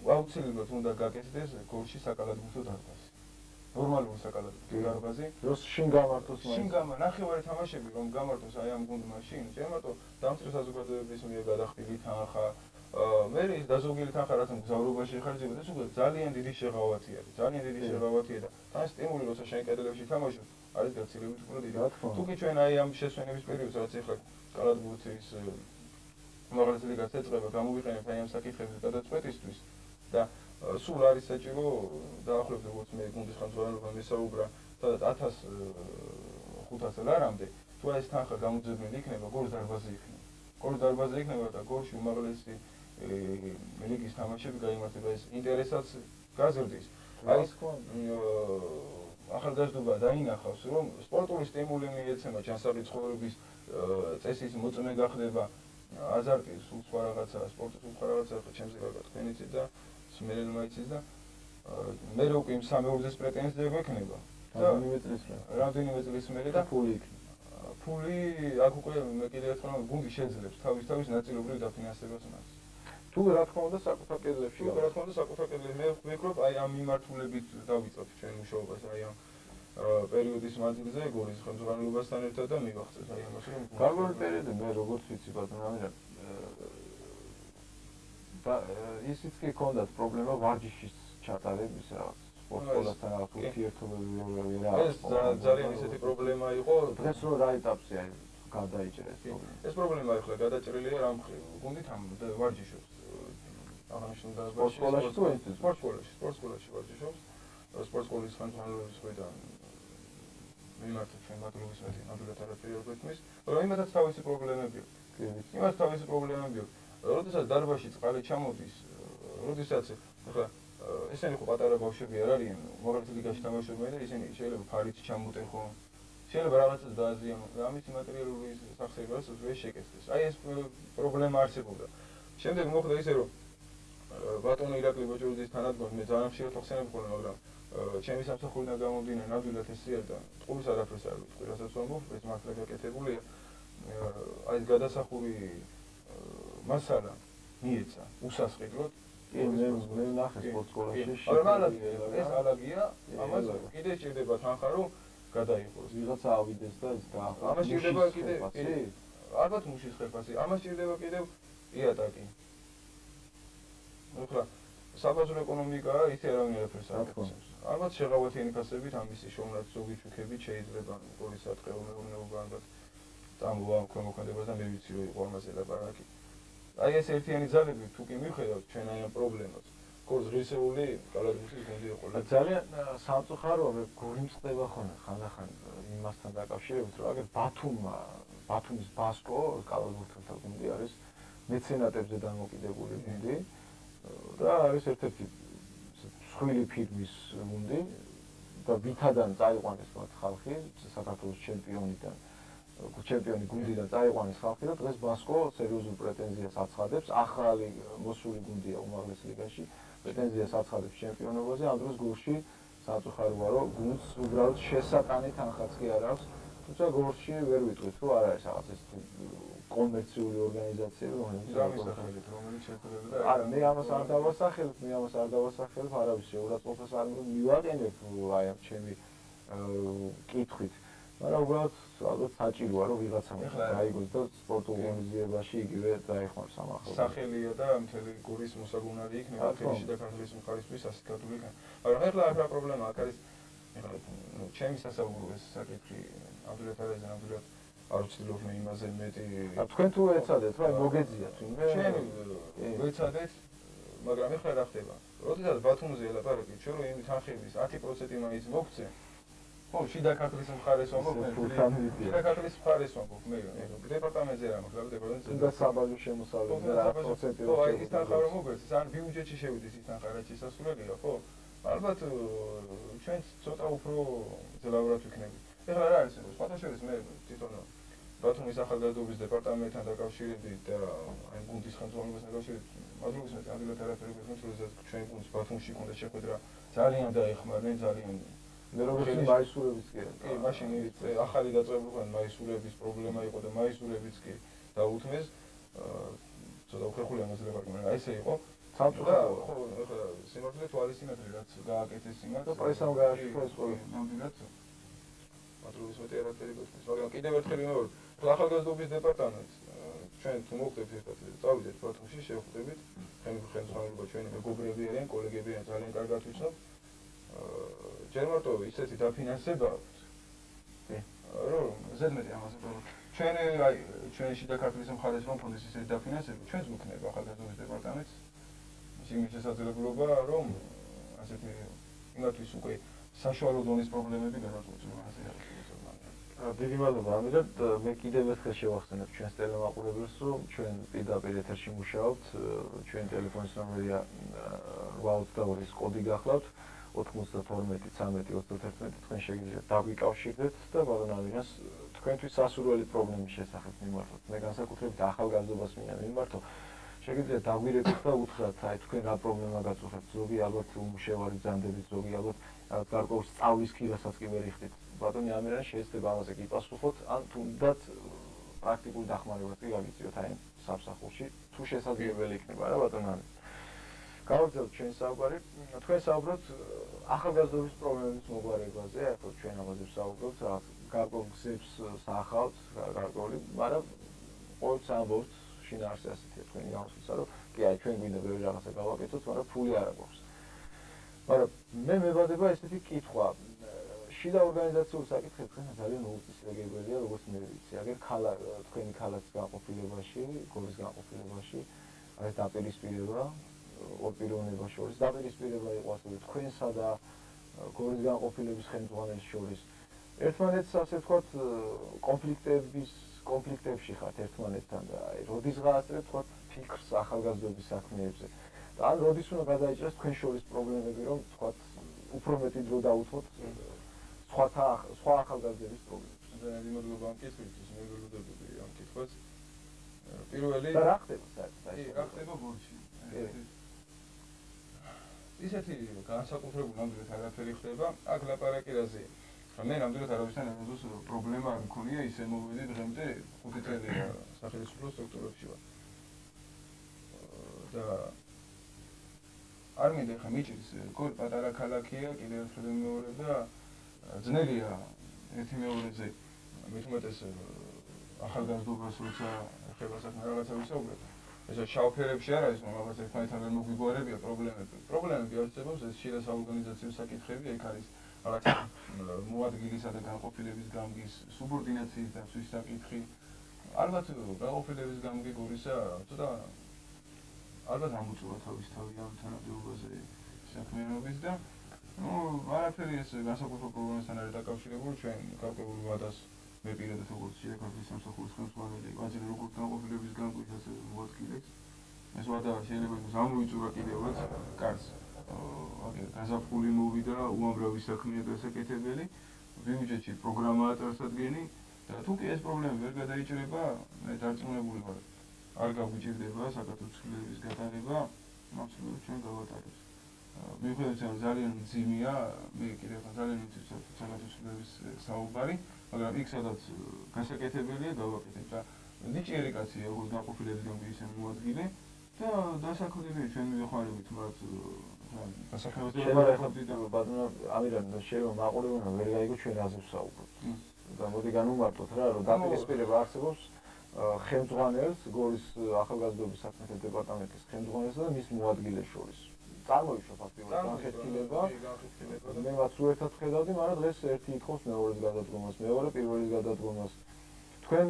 აუცილებლად უნდა გაკეთდეს გორში საკალათბურთო დარბაზი. ნორმალური საკალათბურთო დარბაზი. როს შინ გამართოს მაინც. შინ ნახევარი თამაშები რომ გამართოს აი ამ გუნდმა შინ, შემარტო დამწყე საზოგადოების მიერ გადახდილი თანხა, მე ის დაზოგილი თანხა რაც მგზავრობაში ხარჯება, ეს უკვე ძალიან დიდი შეღავათი არის. ძალიან დიდი შეღავათია და თან სტიმული როცა შენ კედლებში თამაშობ, არის გაცილებით უფრო დიდი. თუკი ჩვენ აი ამ შესვენების პერიოდს რაც ეხლა კალათბურთის უმაღლეს ლიგას ეწება, გამოვიყენებთ აი ამ საკითხების გადაწყვეტისთვის და სულ არის საჭირო დაახლოებით როგორც მე გუნდის ხელმძღვანელობამ ესაუბრა, სადაც 1500 ლარამდე თუ ეს თანხა გამოძებნილი იქნება, გორს დარბაზი იქნება. გორს დარბაზი იქნება და გორში უმაღლესი ლიგის თამაშები გაიმართება, ეს ინტერესაც გაზრდის. აი ეს ახალგაზრდობა დაინახავს, რომ სპორტული სტიმული მიეცემა ჯანსაღი ცხოვრების წესის მოწმე გახდება, აზარტი სულ სხვა რაღაცაა, სპორტი სულ სხვა რაღაცაა, ჩემზე კარგად თქვენიცით და სმერელმა იცის და მე რო უკვე იმ სამეურძეს პრეტენზია გვექნება. რამდენიმე წლის მერე და ფული იქნება. ფული აქ უკვე მე კიდევ ერთხელ გუნდი შეძლებს თავის ნაწილობრივ დაფინანსებას მას. თუ რა თქმა უნდა საკუთარ კედლებში. თუ რა თქმა უნდა საკუთარ კედლებში მე ვფიქრობ აი ამ მიმართულებით დავიწყებ ჩვენ მუშაობას აი ამ პერიოდის მანძილზე გორის ხელმძღვანელობასთან ერთად და მივახცეთ აი ამას რომ გარკვეული პერიოდი მე როგორც ვიცი ბატონო ამირან და ისიც კი ქონდათ პრობლემა ვარჯიშის ჩატარების რაღაც სპორტსკოლასთან რაღაც ურთიერთობები ვერ არის. ეს ძალიან ისეთი პრობლემა იყო დღეს რო რა ეტაპზე აი გადაიჭრეს პრობლემა. ეს პრობლემა ახლა გადაჭრილია რამ გუნდით ამ ვარჯიშობს აღნიშნულ სპორტსკოლაში თუ ინსტიტუტში? სპორტსკოლაში ვარჯიშობს. სპორტსკოლის ხელმძღვანელობის მხრიდან მიმართეთ ჩვენ მადლობის მეტი ნამდვილად არაფერი არ გვეთმის, მაგრამ იმათაც თავისი პრობლემები აქვს. იმათ თავისი პრობლემები აქვს. როდესაც დარბაზში წყალი ჩამოდის, როდესაც ახლა ესენი ხო პატარა ბავშვები არ არიან, უმაღლეს ლიგაში თამაშობენ და ისინი შეიძლება ფარით ჩამოტეხონ, შეიძლება რაღაცას დააზიანონ და ამის მატერიალური სახსრებას ვერ შეკეთდეს. აი ეს პრობლემა არსებობდა. შემდეგ მოხდა ისე რომ ბატონო ირაკლი ბოჭურიძის თანადგომი მე ძალიან ხშირად ხსენებ ხოლმე, მაგრამ ჩემი სამსახურიდან გამომდინარე ნამდვილად ესეა და ტყურის არაფერს არ ვიცი, რასაც ვამბობ, ეს მართლა გაკეთებულია. აი ეს გადასახური მასალა მიეცა უსასყიდლოდ. მე ნახე სპორტსკოლაში. მაგრამ ეს ალაგია, ამას კიდე ჭირდება თანხა რომ გადაიღოს. ვიღაცა ავიდეს და ეს გაახლა. ამას ჭირდება კიდე ალბათ მუშის ხერხასი. ამას ჭირდება კიდევ იატაკი. ახლა საბაზრო ეკონომიკაა, ისე არავინ არაფერს არ აკეთებს. ალბათ შეღავათიანი ფასებით ამისი შოვნაც ზოგი ჩუქებით შეიძლება გოლის ატყეო მეურნეობა ალბათ წამოვა ქვემოქმედებას და მე ვიცი რომ იყო ამაზე ლაპარაკი. აი ეს ერთიანი ძალები თუ კი მივხედავთ ჩვენ აი ამ პრობლემას. გორს ღირსეული კალათბურთის გუნდი იყო. ძალიან სამწუხაროა მე გულიმწყდება ხოლმე ხანდახან იმასთან დაკავშირებით რომ აგერ ბათუმის ბასკო კალათბურთელთა გუნდი არის მეცენატებზე დამოკიდებული გუნდი და არის ერთ-ერთი მსხვილი ფირმის გუნდი და ვითადან წაიყვანეს მათ ხალხი საქართველოს ჩემპიონი გუნდიდან წაიყვანეს ხალხი და დღეს ბასკო სერიოზულ პრეტენზიას აცხადებს ახალი მოსული გუნდია უმაღლეს ლიგაში პრეტენზიას აცხადებს ჩემპიონობაზე ამ დროს გორში სამწუხაროა რომ გუნდს უბრალოდ შესატანი თანხაც კი არ აქვს თუმცა გორში ვერ ვიტყვით რომ არ არის რაღაც ეს კომერციული ორგანიზაციები რომელიც შეფერებდა არა მე ამას არ დავასახელებ არავის შეურაცხყოფას არ მივაყენებ აი ამ ჩემი კითხვით მაგრამ უბრალოდ ალბათ საჭიროა რომ ვიღაცამ გაიგოს და სპორტულ ორგანიზებაში იგივე დაეხმაროს ამ ახალ სახელია და მთელი გორის მოსაგუნარი იქნება თბილისში და ქართლის მხარისთვის ასეთქებული მაგრამ ახლა რა პრობლემაა აქ არის ჩემი სასაუბრო ეს საკითხი ნამდვილად არ ვცდილობ მე იმაზე მეტი თქვენ თუ ეცადეთ რა მოგეძიათ ჩვენ ვეცადეთ მაგრამ ახლა რა ხდება როდესაც ბათუმზე ელაპარაკეთ ჩვენ რომ იმ თანხების 10% მაინც მოგცე ხო შიდა ქართლის მხარეს ვამბობ შიდა ქართლის მხარეს ვამბობ მე დეპარტამენტზე რა მაქვს დეპარტამენტზე და საბაზო შემოსავლები და 10% ხო აი ის თანხა რომ მოგვეცეს ან ბიუჯეტში შევიდეს ის თანხა რაც შესასრულელია ხო ალბათ ჩვენც ცოტა უფრო ძლავრად ვიქნებით. ეხლა რა არის? სხვათა შორის მე თვითონ ბათუმის ახალგაზრდობის დეპარტამენტთან დაკავშირებით და აი გუნდის ხელმძღვანელობასთან დაკავშირებით მადლობის მეტი ადვილად არაფერი გვექნათ, როდესაც ჩვენი გუნდის ბათუმში ჰქონდა შეხვედრა ძალიან დაეხმარნენ, ძალიან მე როგორც მაისურებიც კი. კი, მაშინ ახალი დაწყებულიყო მაისურების პრობლემა იყო და მაისურებიც კი დაუთმეს. ცოტა უხერხული ამაზე ვიყავი, მაგრამ აი ესე იყო. სამწუხაროდ ხო, ეხლა სიმართლე თვალისწინათი რაც გააკეთეს იმას და პრესამ გააშიფოს ყოველ ნამდვილად მადლობის მეტი არაფერი გვექნეს, მაგრამ კიდევ ერთხელ ვიმეორებ, ახალგაზრდობის დეპარტამენტს ჩვენ თუ მოვხდებით ერთად წავიდეთ ბათუმში, შევხვდებით ხელმძღვანელობა ჩვენი მეგობრები არიან, კოლეგები არიან, ძალიან კარგად ვიცნობ. ჯერ მარტო ისეთი დაფინანსება აქვს. კი. რომ ზედმეტი ამაზე ჩვენ აი ჩვენი შიდა ქართლის მხარეს რომ ქონდეს ისეთი დაფინანსება, ჩვენც გვქნება ახალგაზრდობის დეპარტამენტს იმის შესაძლებლობა, რომ ასეთი იმათთვის უკვე საშუალო დონის პრობლემები გადაწყვეტილება ასე არის. დიდი მადლობა ამირად. მე კიდევ ერთხელ შევახსენებ ჩვენს ტელემაყურებელს, რომ ჩვენ პირდაპირ ეთერში მუშაობთ. ჩვენი ტელეფონის ნომერია 822-ის კოდი გახლავთ 92-13-21. თქვენ შეგიძლიათ დაგვიკავშირდეთ და ბატონ ამირას თქვენთვის სასურველი პრობლემის შესახებ მიმართოთ. მე განსაკუთრებით ახალგაზრდობას მინდა მიმართო. შეგიძლიათ დაგვირეკოთ და უთხრათ, აი თქვენ რა პრობლემა გაწუხებთ. ზოგი ალბათ უმუშევარი ბრძანდებით, ზოგი ალბათ გარკვეულ სწავლის ქირასაც კი ვერ იხდით. ბატონი ამირანი შეიძლება ამაზე გიპასუხოთ, ან თუნდაც პრაქტიკული დახმარება კი გაგიწიოთ აი სამსახურში, თუ შესაძლებელი იქნება რა ბატონ ამირანი. გავაგზავნოთ ჩვენ საუბარი. თქვენ საუბრობთ ახალგაზრდობის პრობლემების მოგვარებაზე, ახლა ჩვენ ამაზე ვსაუბრობთ, გარკვეულ გზებს საახავთ, გარკვეული, მაგრამ ყოველთვის ამბობთ შინაარსი ასეთია თქვენი გამოსვლისა, რომ კი აი ჩვენ გვინდა ბევრი რაღაცა გავაკეთოთ, მაგრამ ფული არ აქვს. მაგრამ მე მებადება ესეთი კითხვა. შიდა ორგანიზაციული საკითხები თქვენ ძალიან მოუწესრიგებელია, როგორც მე ვიცი. აგერ თქვენი ქალაქის განყოფილებაში, გორის განყოფილებაში არის დაპირისპირება ორ პიროვნება შორის. დაპირისპირება იყო ასევე თქვენსა და გორის განყოფილების ხელმძღვანელის შორის. ერთმანეთს ასე ვთქვათ კონფლიქტებში ხართ ერთმანეთთან და აი როდის გაასწრებთ თქვათ ფიქრს ახალგაზრდობის საქმეებზე. და ან როდის უნდა გადაიჭრას თქვენ შორის პრობლემები, რომ თქვათ უფრო მეტი დრო დაუთმოთ სხვა ახალგაზრდების პრობლემებს. ძალიან იმედობა ამ კითხვისთვის, მე ველოდებოდი ამ კითხვას. პირველი და რა ხდება საერთოდ? რა ხდება გორში? ისეთი განსაკუთრებული ნამდვილად არაფერი ხდება. აქ ლაპარაკირაზე მე ნამდვილად არავისთან ემოძოს პრობლემა არ მქონია, ისე მოვედი დღემდე 5 წელია სახელმწიფო სტრუქტურებში ვარ. და არ მინდა ხა მიჭირს, გორი პატარა ქალაქია, კიდევ ერთხელ ვიმეორებ და ძნელია ერთი მეორეზე მით უმეტეს ახალგაზრდობას როცა ეხება საქმე რაღაცა ვისაუბრებ. ესე შაუფერებში არ არის, მაგრამ რაღაც ერთმანეთთან ვერ მოგვიგوارებია პრობლემები. პრობლემები არსებობს, ეს შიდა საორგანიზაციო საკითხები, ეგ არის რაღაცა მოადგილისა და განყოფილების გამგის სუბორდინაციის დაცვის საკითხი. ალბათ განყოფილების გამგი გორისა ცოტა ალბათ ამოწურა თავის თავი ამ თანამდებობაზე საქმიანობის და არაფერი ეს განსაკუთრებულ პრობლემასთან არის დაკავშირებული. ჩვენ გარკვეულ ვადას მე პირადად როგორც შიდა ქართლის სამსახურის ხელმძღვანელი ვაძილე როგორც განყოფილების გამგის ასე მოადგილებს. ეს ვადა შეიძლება იყოს ამოიწურა კიდევაც კარს. გაზაფხული მოვიდა, უამრავი საქმეა დასაკეთებელი. ბიუჯეტში პროგრამაა წარსადგენი და თუ კი ეს პრობლემა ვერ გადაიჭრება, მე დარწმუნებული ვარ, არ გაგვიჭირდება საკათოლიკეების გატარება, absoliut ჩვენ გავატარებთ. მიუხედავად იმისა, რომ ძალიან მძიმეა, მე კიდევ ძალიან მიწევს საკათოლიკეების საუბარი, მაგრამ იქ სადაც გასაკეთებელია გავაკეთებ და ნიჭიერი კაცია, როგორც განყოფილების გამგე ისე მოადგილე და დასაქმებია ჩვენ მივეხმარებით მათ დასაქმებელს ბატონო ამირანი შეიძლება მაყურებელმა ვერ გაიგო ჩვენ რაზე ვსაუბრობთ. და მოდი განვმარტოთ რა, რომ დაპირისპირება არსებობს ხელმძღვანელს, გორის ახალგაზრდობის საქმეთა დეპარტამენტის ხელმძღვანელსა და მის მოადგილეს შორის. წარმოიშვა ფაქტიურად განხეთქილება. მე მათ რო ერთად ვხედავდი, მაგრამ დღეს ერთი ითხოვს მეორეს გადადგომას, მეორე პირველის გადადგომას. თქვენ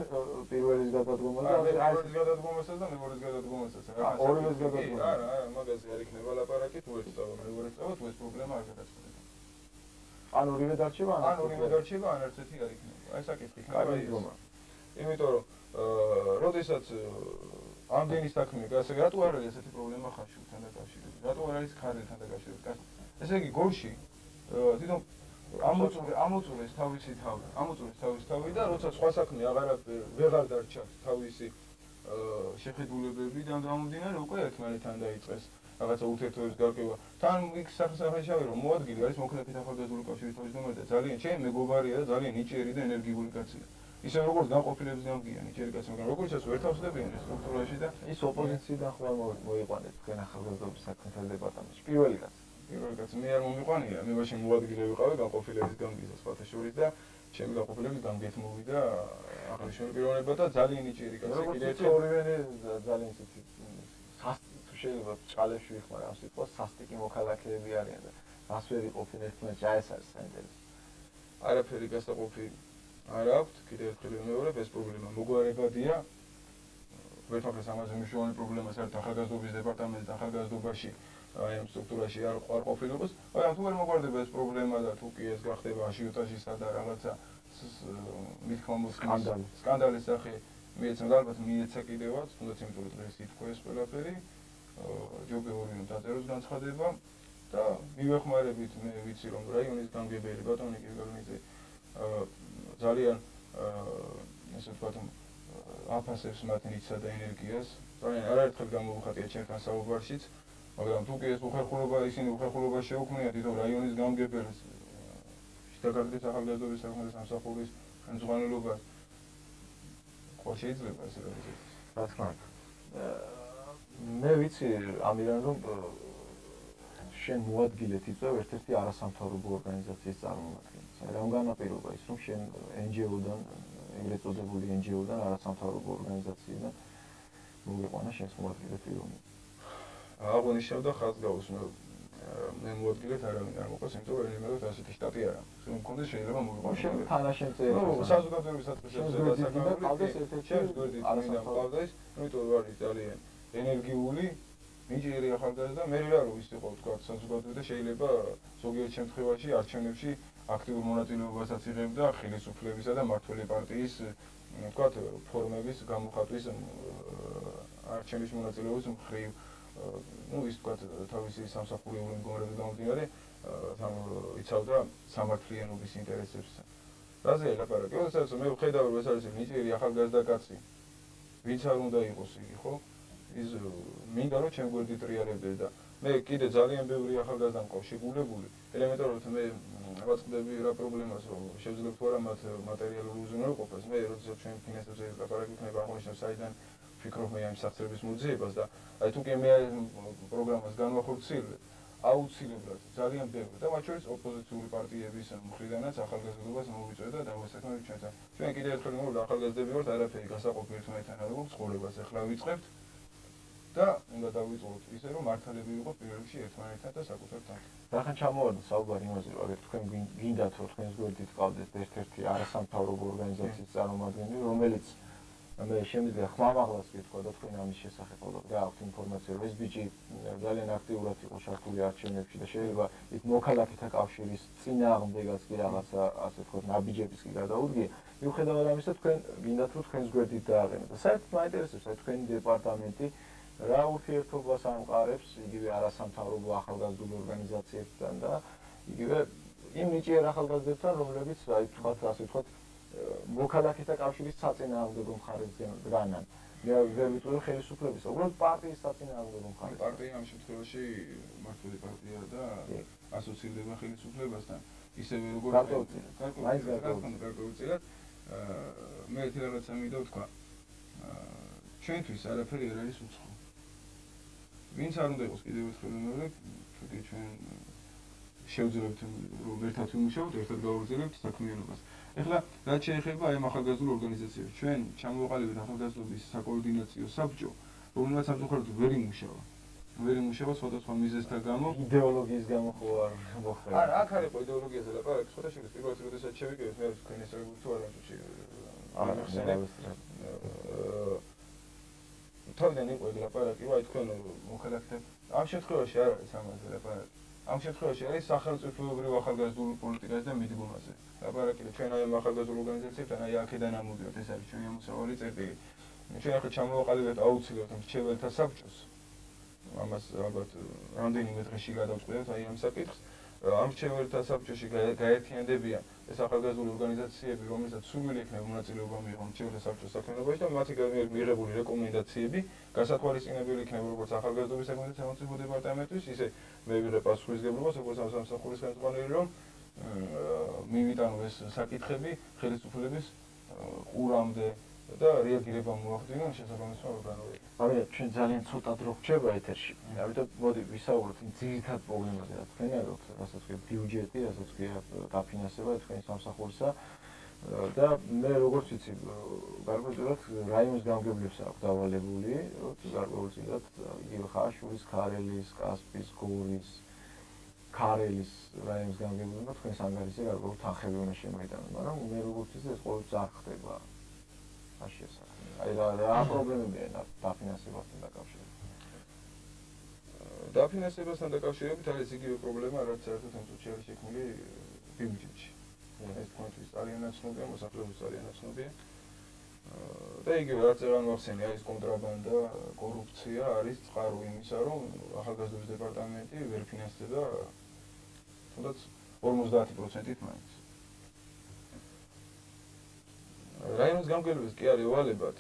პირველის გადადგომას და პირველის გადადგომასაც და მეორეს გადადგომასაც. ორივეს გადადგომა. არა, მაგაზე არ იქნება ლაპარაკი, თუ ერთ წავა, მეორე წავა, თუ ეს პრობლემა არ გადაწყვეტება. ან ორივე დარჩება, ან ორივე დარჩება, ან ერთ-ერთი არ იქნება. აი საკითხი იქნება. იმიტომ რომ როდესაც ამდენი საქმე გასაგებია, რატო არ არის ესეთი პრობლემა ხარშულთან დაკავშირებით? რატო არ არის ქარელთან დაკავშირებით? ესე იგი გოლში თვითონ ამოწურეს თავისი თავი და როცა სხვა საქმე ვეღარ დარჩა თავისი შეხედულებებიდან გამომდინარე უკვე ერთმანეთთან დაიწყეს რაღაცა ურთიერთობების გარკვევა. თან იქ სახეშავე რომ მოადგილე არის მოქალაქეთა ახალგაზრდული კავშირის თავმჯდომარე და ძალიან ჩემი მეგობარია და ძალიან ნიჭიერი და ენერგიული კაცია. ისე როგორც განყოფილების გამგია ნიჭიერი კაცი, მაგრამ როგორც ეს ვერ თავსდებიან ეს სტრუქტურაში და ის ოპოზიციიდან ხვალ მოიყვანეთ თქვენ ახალგაზრდობის საქმეთა დეპარტამენტში. პირველი კაცი მე არ მომიყვანია, მე მაშინ მოადგილე ვიყავი განყოფილების გამგისა სხვათა შორის და ჩემი განყოფილების გამგეთ მოვიდა აღნიშნული პიროვნება და ძალიან ნიჭიერი კაცი. კიდევ ორივე ძალიან ცივი შეიძლება ჭალებში ვიხმარე ამ სიტყვას სასტიკი მოქალაქეები არიან და რას ვერ იყოფინ ერთმანეთში ეს არის საინტერესო. არაფერი გასაყოფი არ აქვს, კიდევ ერთხელ ვიმეორებ, ეს პრობლემა მოგვარებადია. ვერთმოკლეს ამაზე მნიშვნელოვანი პრობლემა საერთოდ ახალგაზრდობის დეპარტამენტის ახალგაზრდობაში აი ამ სტრუქტურაში არ ყოფილობას. აი თუ ვერ მოგვარდება ეს პრობლემა და თუ კი ეს გახდება აჟიოტაჟისა და რაღაცა მithქმა მოსკის სკანდალის სახე მიეცა ალბათ მიეცა კიდევაც, თუნდაც იმიტომ რომ დღეს ითქვა ეს ყველაფერი. ჯობი ორივე დაწეროს განცხადება და მივეხმარებით მე ვიცი რომ რაიონის გამგებელი ბატონი კირგალნიძე ძალიან ესე ვთქვათ აფასებს მათ ნიჭსა და ენერგიას. ძალიან არაერთხელ გამოვიხატია ჩემთან საუბარშიც, მაგრამ თუ კი ეს ისინი უხერხულობა შეუქმნიათ თვითონ რაიონის გამგებელს შთაგარდნის ახალგაზრდობის საქმეთა სამსახურის ხელმძღვანელობას ყოველ შეიძლება ესე რომ რა თქმა უნდა მე ვიცი ამირან რომ შენ მოადგილეთ იწევ ერთ-ერთი არასამთავრობო ორგანიზაციის წარმომადგენელს. რა განაპირობა ის რომ შენ NGO-დან, ეგრეთ წოდებული NGO-დან არასამთავრობო ორგანიზაციიდან მოგიყვანა შენს მოადგილეთ პიროვნება. აღნიშნავდა ხაზგაუს მე მოადგილეთ არავინ არ მოყავს, იმიტომ რომ იმედოთ ასეთი შტატი არა. რომ მქონდეს შეიძლება მოვიყვანო. შენ თანაშემწე საზოგადოების საწყისებზე და საკუთრების ერთ-ერთი არასამთავრობო მყავდეს, იმიტომ რომ არის ძალიან ენერგიული, ნიჭიერი ახალგაზრდა, მე რა რომ ის იყო თქვა საზოგადოება და შეიძლება ზოგიერთ შემთხვევაში არჩევნებში აქტიურ მონაწილეობასაც იღებდა ხელისუფლებისა და მმართველი პარტიის თქვა ფორმების გამოხატვის არჩევნების მონაწილეობის მხრივ ის თქვა თავისი სამსახურეული მდგომარეობის გამომდინარე იცავდა სამართლიანობის ინტერესებს. რაზეა ლაპარაკი? როდესაც მე ვხედავ რომ ეს არის ნიჭიერი ახალგაზრდა კაცი, ვინც არ უნდა იყოს იგი, ხო? ის მინდა რომ ჩემ გვერდით ტრიალებდეს და მე კიდე ძალიან ბევრი ახალგაზრდა მყავს შეგულებული. ელემენტარულად მე ვაწყდები რა პრობლემას რომ შევძლებ თუ არა მათ მატერიალური უზრუნველყოფას. მე როდესაც ჩვენ ფინანსებზე ლაპარაკი იქნება აღნიშნავს საიდან ვფიქრობ მე ამ სახსრების მოძიებას და აი თუ კი მე პროგრამას განვახორციელებ აუცილებლად ძალიან ბევრი და მათ შორის ოპოზიციური პარტიების მხრიდანაც ახალგაზრდობას მოვიწვევ და დავასაქმებ ჩვენთან. ჩვენ კიდევ ერთხელ მოვიდა ახალგაზრდები ვართ, არაფერი გასაყოფი ერთმანეთთან არ აქვს, ცხოვრებას ახლა ვიწყებთ და უნდა დავიწყოთ ისე რომ მართლები ვიყოთ პირველ რიგში ერთმანეთთან და საკუთარ თანხით. რახან ჩამოვარდა საუბარი იმაზე რომ აგერ თქვენ გინდათ რომ თქვენს გვერდით ყავდეს ერთ-ერთი არასამთავრობო ორგანიზაციის წარმომადგენელი რომელიც მე შემიძლია ხმამაღლას ვიტყვა და თქვენ ამის შესახებ გააქვთ ინფორმაცია რომ ეს ბიჭი ძალიან აქტიურად იყო ჩართული არჩევნებში და შეიძლება იქ მოქალაქეთა კავშირის წინააღმდეგაც კი რაღაცა ასე ვთქვათ ნაბიჯების კი გადაუდგია. მიუხედავად ამისა თქვენ გინდათ რომ თქვენს გვერდით დააყენოთ და საერთოდ მაინტერესებს აი თქვენი დეპარტამენტი რა ურთიერთობას ამყარებს იგივე არასამთავრობო ახალგაზრდული ორგანიზაციებთან და იგივე იმ ნიჭიერ ახალგაზრდებთან რომლებიც აი თქვათ ასე ვთქვათ მოქალაქეთა კავშირის საწინააღმდეგო მხარეს დგანან. მე ვერ ვიტყვი ხელისუფლების, უბრალოდ პარტიის საწინააღმდეგო მხარეს. პარტია ამ შემთხვევაში მმართველი პარტია და ასოცირდება ხელისუფლებასთან. ისევე როგორც გარკვეულწილად მე ერთი რაღაცა მინდა ვთქვა. ჩვენთვის არაფერი არ არის უცხო. ვინც არ უნდა იყოს კიდევ ერთხელ ვიმეორებ, თუკი ჩვენ შევძლებთ რომ ერთად ვიმუშაოთ, ერთად გავაგრძელებთ საქმიანობას. ეხლა რაც შეეხება აი ამ ახალგაზრდულ ორგანიზაციებს, ჩვენ ჩამოვყალიბეთ ახალგაზრდობის საკოორდინაციო საბჭო, რომელმაც სამწუხაროდ ვერ იმუშავა სხვადასხვა მიზეზთა გამო. იდეოლოგიის გამო ხო არ მოხდა. აქ არ იყო იდეოლოგიაზე ლაპარაკი, სხვათა შორის პირველად როდესაც შევიგებთ, მე თქვენ ეს როგორ თუ არ ამბობთ. თავიდან იყო ეგ ლაპარაკი, აი თქვენ მოქალაქეთა ამ შემთხვევაში არ არის ამაზე ლაპარაკი. ამ შემთხვევაში არის სახელმწიფოებრივ ახალგაზრდულ პოლიტიკაზე და მიდგომაზე. ლაპარაკი ჩვენ აი ამ ახალგაზრდულ ორგანიზაციებთან აი აქედან ამოდიოთ, ეს არის ჩვენი ამოსავალი წერტილი. ჩვენ ახლა ჩამოვაყალიბეთ აუცილებლად მრჩეველთა საბჭოს ამას ალბათ რამდენიმე დღეში გადავწყვეტთ აი ამ საკითხს. ამ რჩეულთა საბჭოში გაერთიანდებიან ეს ახალგაზრდული ორგანიზაციები, რომელსაც სურვილი ექნება მონაწილეობა მიიღონ რჩეულთა საბჭოს საქმიანობაში და მათი მიღებული რეკომენდაციები გასათვალისწინებელი იქნება როგორც ახალგაზრდობის საქმეთა სახელმწიფო დეპარტამენტის, ისე მე ვიღებ პასუხისმგებლობას როგორც ამ სამსახურის ხელმძღვანელი, რომ მივიტანო ეს საკითხები ხელისუფლების ყურამდე და რეაგირება მოახდინონ შესაბამისმა ორგანოებმა. მაგრამ ჩვენ ძალიან ცოტა დრო ვრჩება ეთერში. ამიტომ მოდი ვისაუბროთ იმ ძირითად პრობლემაზე, რაც თქვენ აქვთ, რასაც ქვია ბიუჯეტი, რასაც ქვია დაფინანსება თქვენი სამსახურისა და მე როგორც ვიცი, გარკვეულწილად რაიონის გამგებლებს აქვს დავალებული, გარკვეულწილად იგივე ხაშურის, ქარელის, კასპის, გორის, ქარელის რაიონის გამგებლებმა თქვენს ანგარიშზე გარკვეული თანხები უნდა შემოიტანონ, მაგრამ მე როგორც ვიცი, ეს ყოველთვის არ ხდება. აი რა პრობლემებია დაფინანსებასთან დაკავშირებით? დაფინანსებასთან დაკავშირებით არის იგივე პრობლემა, რაც საერთოდ ამ წუთში არის შექმნილი ბიუჯეტში. ეს თქვენთვის ძალიან ნაცნობია, მოსახლეობის ძალიან ნაცნობია. და იგივე რაც აღარ მახსენე, არის კონტრაბანდა, კორუფცია, არის წყარო იმისა, რომ ახალგაზრდობის დეპარტამენტი ვერ ფინანსდება თუნდაც 50%-ით მაინც. რაიონის გამგებლებს კი არ ევალებათ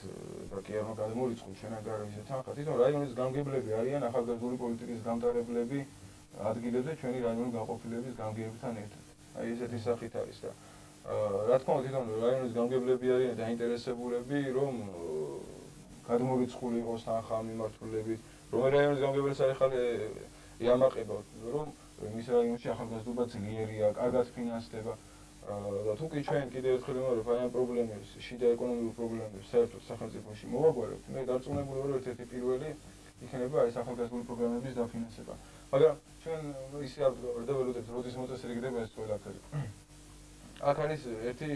და კი არ გამორიცხულ ჩვენ ანგარიშზე თანხა. თვითონ რაიონის გამგებლები არიან ახალგაზრდული პოლიტიკის გამტარებლები ადგილებზე ჩვენი რაიონის განყოფილების გამგებლებთან ერთად. აი ესეთი სახით არის და რა თქმა უნდა თვითონ რაიონის გამგებლები არიან დაინტერესებულები რომ გადმორიცხული იყოს თანხა მიმართულებით, რომ რაიონის გამგებლებს არის ხალე იამაყება რომ მის რაიონში ახალგაზრდობა ძლიერია, კარგად ფინანსდება. და თუ კი ჩვენ კიდევ ერთხელ ვიმეორებ აი ამ პრობლემებს, შიდა ეკონომიკურ პრობლემებს საერთოდ სახელმწიფოში მოვაგვარებთ, მე დარწმუნებული ვარ, ერთ-ერთი პირველი იქნება ეს ახალგაზრდული პროგრამების დაფინანსება. მაგრამ ჩვენ ისე არ ვდგავართ და ველოდებთ, როდის მოწესრიგდება ეს ყველაფერი. აქ არის ერთი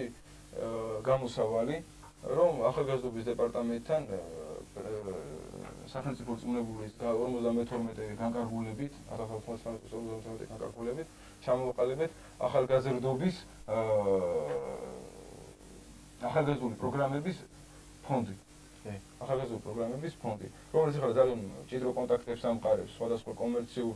გამოსავალი, რომ ახალგაზრდობის დეპარტამენტთან სახელმწიფო რწმუნებულის 52 განკარგულებით, 1992 განკარგულებით ჩამოვაყალიბეთ ახალგაზრდობის ახალგაზრდული პროგრამების ფონდი. ახალგაზრდული პროგრამების ფონდი, რომელიც ახლა ძალიან ჭიდრო კონტაქტებს ამყარებს სხვადასხვა კომერციულ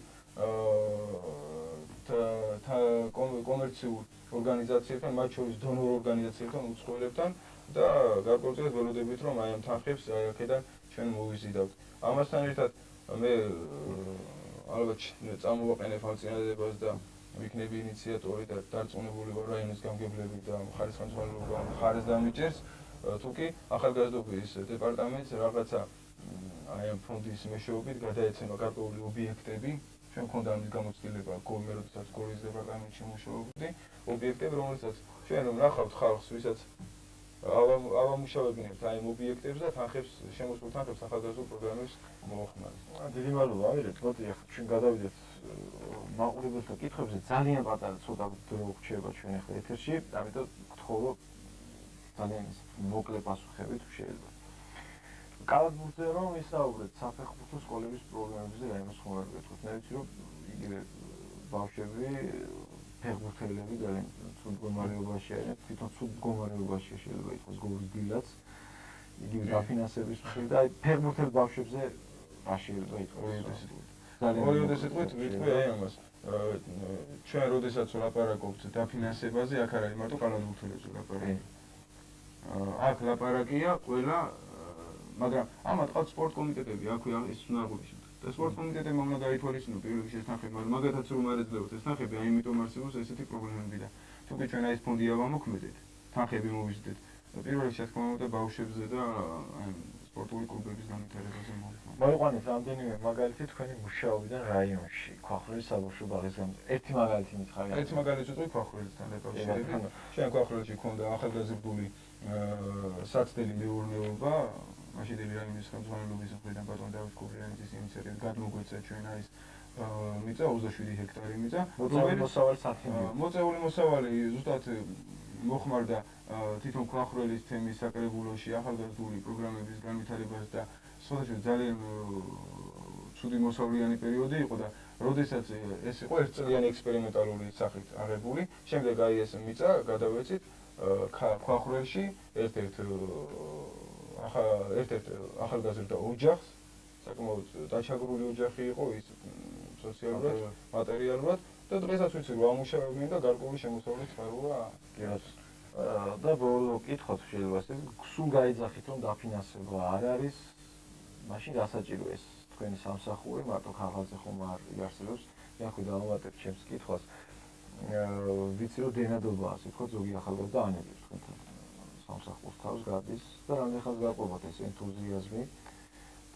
ორგანიზაციებთან, მათ შორის დონორ ორგანიზაციებთან, უცხოელებთან და გარკვეულწილად ველოდებით, რომ აი ამ თანხებს აი აქედან ჩვენ მოვიზიდავთ. ამასთან ერთად მე ალბათ წამოვაყენებ ამ წინადადებას და ვიქნები ინიციატორი და დარწმუნებული ვარ რაიონის გამგებლები და ხარისხმამცველობა მხარეს დამიჭერს, თუკი ახალგაზრდობის დეპარტამენტს რაღაცა აი ამ ფონდის მეშვეობით გადაეცემა გარკვეული ობიექტები, ჩვენ გვქონდა ამის გამოცდილება მე როდესაც გორის დეპარტამენტში მუშაობდი, ობიექტები, რომელსაც ჩვენ რომ ნახავთ ხალხს, ვისაც ავამუშავებინებთ აი ამ ობიექტებს და თანხებს, შემოსულ თანხებს ახალგაზრდულ პროგრამებს მოახმარებთ. დიდი მადლობა, ამირეთ, მოდი ახლა ჩვენ გადავიდეთ მაყურებელთა კითხვებზე, ძალიან პატარა ცოტა დრო ვრჩება ჩვენ ახლა ეთერში, ამიტომ გთხოვ რომ ძალიან მოკლე პასუხები თუ შეიძლება. კალათბურთზე რომ ვისაუბრეთ საფეხბურთო სკოლების პრობლემებზე, აი მას ხომ არ გეტყვით. მე ვიცი რომ იგივე ბავშვები ფეხბურთელები ძალიან ცუდ მდგომარეობაში არიან, თვითონ ცუდ მდგომარეობაში შეიძლება იყოს გორის დილაც, იგივე დაფინანსების მხრივ და აი ფეხბურთელ ბავშვებზე რა შეიძლება იყოს? ორი სიტყვით ვიტყვი აი ამას. ჩვენ როდესაც ვლაპარაკობთ დაფინანსებაზე, აქ არ არის მარტო კალათბურთელებზე ლაპარაკი. აქ ლაპარაკია ყველა, მაგრამ ამათ ყავს სპორტ კომიტეტები, აქვე ის უნდა აღნიშნოთ. და სპორტ კომიტეტებმა უნდა გაითვალისწინონ პირველ რიგში ეს თანხები, მაგრამ მაგათაც რომ არ ეძლებოთ ეს თანხები, აი იმიტომ არსებობს ესეთი პრობლემები და თუკი ჩვენ აი ეს ფონდი ავამოქმედეთ, თანხები მოვიზიდეთ, პირველ რიგში თქმა უნდა ბავშვებზე და აი სპორტული კლუბების განვითარებაზე მოვიხმაროთ. მოიყვანეთ რამდენიმე მაგალითი თქვენი მუშაობიდან რაიონში, ქვახვრელის საბავშვო ბაღის გამო. ერთი მაგალითი მითხრა. ერთი მაგალითი ვიტყვი ქვახვრელთან დაკავშირებით. ჩვენ ქვახვრელში ქონდა ახალგაზრდული საცდელი მეურნეობა, მაშინდელი რაიონის ხელმძღვანელობის მხრიდან ბატონ დავით კურიანის ინიციატივით გადმოგვეცა ჩვენ არის მიწა 27 ჰექტარი მიწა. მოწეული მოსავალი ზუსტად მოხმარდა თვითონ ქვახვრელის თემის საკრებულოში ახალგაზრდული პროგრამების განვითარებას და სხვადასხვა ძალიან ცუდი მოსავლიანი პერიოდი იყო და როდესაც ეს იყო ერთწლიანი ექსპერიმენტალური სახით აღებული, შემდეგ აი ეს მიწა გადავეცით ქვახვრელში ერთ-ერთ ახალგაზრდა ოჯახს, საკმაოდ დაჩაგრული ოჯახი იყო ის სოციალურად, მატერიალურად და დღესაც ვიცი რომ ამუშავებენ და გარკვეული შემოსავლის წყაროა. და ბოლო კითხვა შეიძლება ეს სულ გაიძახით რომ დაფინანსება არ არის მაშინ გასაჭირო ეს თქვენი სამსახური მარტო ხალხზე ხომ არ იარსებებს მე აქვე დავამატებ ჩემს კითხვას ვიცი რომ დენადობა ასე ხო ზოგი ახალგაზრდა ანებს თქვენთან სამსახურს თავს გადის და რამდენი ხანს გაყვებათ ეს ენთუზიაზმი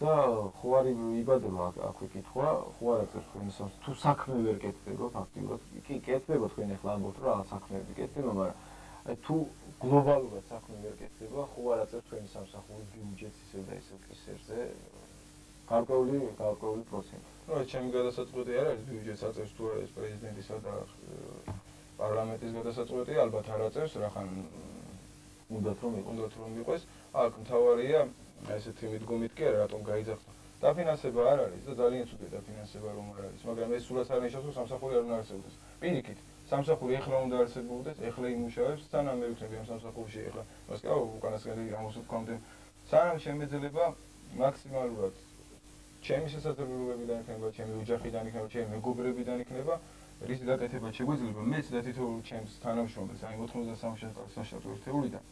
და ხო არ იბადება აქვე კითხვა ხო არ აწერს თქვენი თუ საქმე ვერ კეთდება ფაქტიურად კი კეთდება თქვენ ახლა ამბობთ რომ რაღაც საქმეები კეთდება მაგრამ თუ გლობალურად საქმე ვერ კეთდება, ხო არ აწერს თქვენი სამსახურის ბიუჯეტს ისე და ისე კისერზე გარკვეული პროცენტი. ნუ ჩემი გადასაწყვეტი არ არის ბიუჯეტს აწერს თუ არა ეს პრეზიდენტისა და პარლამენტის გადასაწყვეტი, ალბათ არ აწერს, რახან უნდათ რომ იყოს. აქ მთავარია ესეთი მიდგომით კი არა, რატომ გაიძახდა. დაფინანსება არ არის და ძალიან ცუდია დაფინანსება რომ არ არის, მაგრამ ეს სულაც არ ნიშნავს რომ სამსახური არ უნდა არსებობდეს. პირიქით სამსახური ეხლა უნდა არსებობდეს, ეხლა იმუშავებს, სანამ მე ვქნები ამ სამსახურში ეხლა. მასკა უკანასკნელი ამოსულ კონტე. სანამ შემეძლება მაქსიმალურად ჩემი შესაძლებლობებიდან იქნება, ჩემი ოჯახიდან იქნება, ჩემი მეგობრებიდან იქნება, რის დაკეთება შეგვიძლია მეც და თითოეულ ჩემს თანამშრომელს, აი 83 საშტატო ერთეულიდან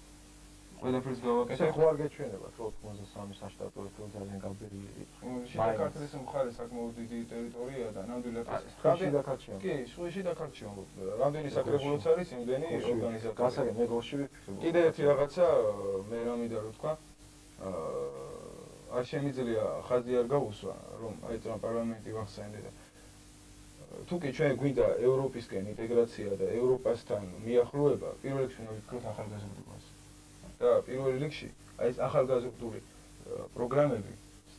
ყველაფერს გავაკეთებ. ხო არ გეჩვენებათ რომ 83 საშტატო ერთეული ძალიან გაბერი შიდა ქართლის მხარე საკმაოდ დიდი ტერიტორია და ნამდვილად შიდა ქართლია. კი, შიდა ქართლია. რამდენი საკრებულოც არის იმდენი ორგანიზაცია. გასაგებ მე გორში კიდე ერთი რაღაცა მე რამიდა რო თქვა არ შემიძლია ხაზი არ გაუსვა რომ აი წა პარლამენტი ვახსენე და თუ კი ჩვენ გვინდა ევროპისკენ ინტეგრაცია და ევროპასთან მიახლოება პირველ რიგში უნდა ვთქვათ ახალგაზრდობას და პირველ რიგში აი ეს ახალგაზრდული პროგრამები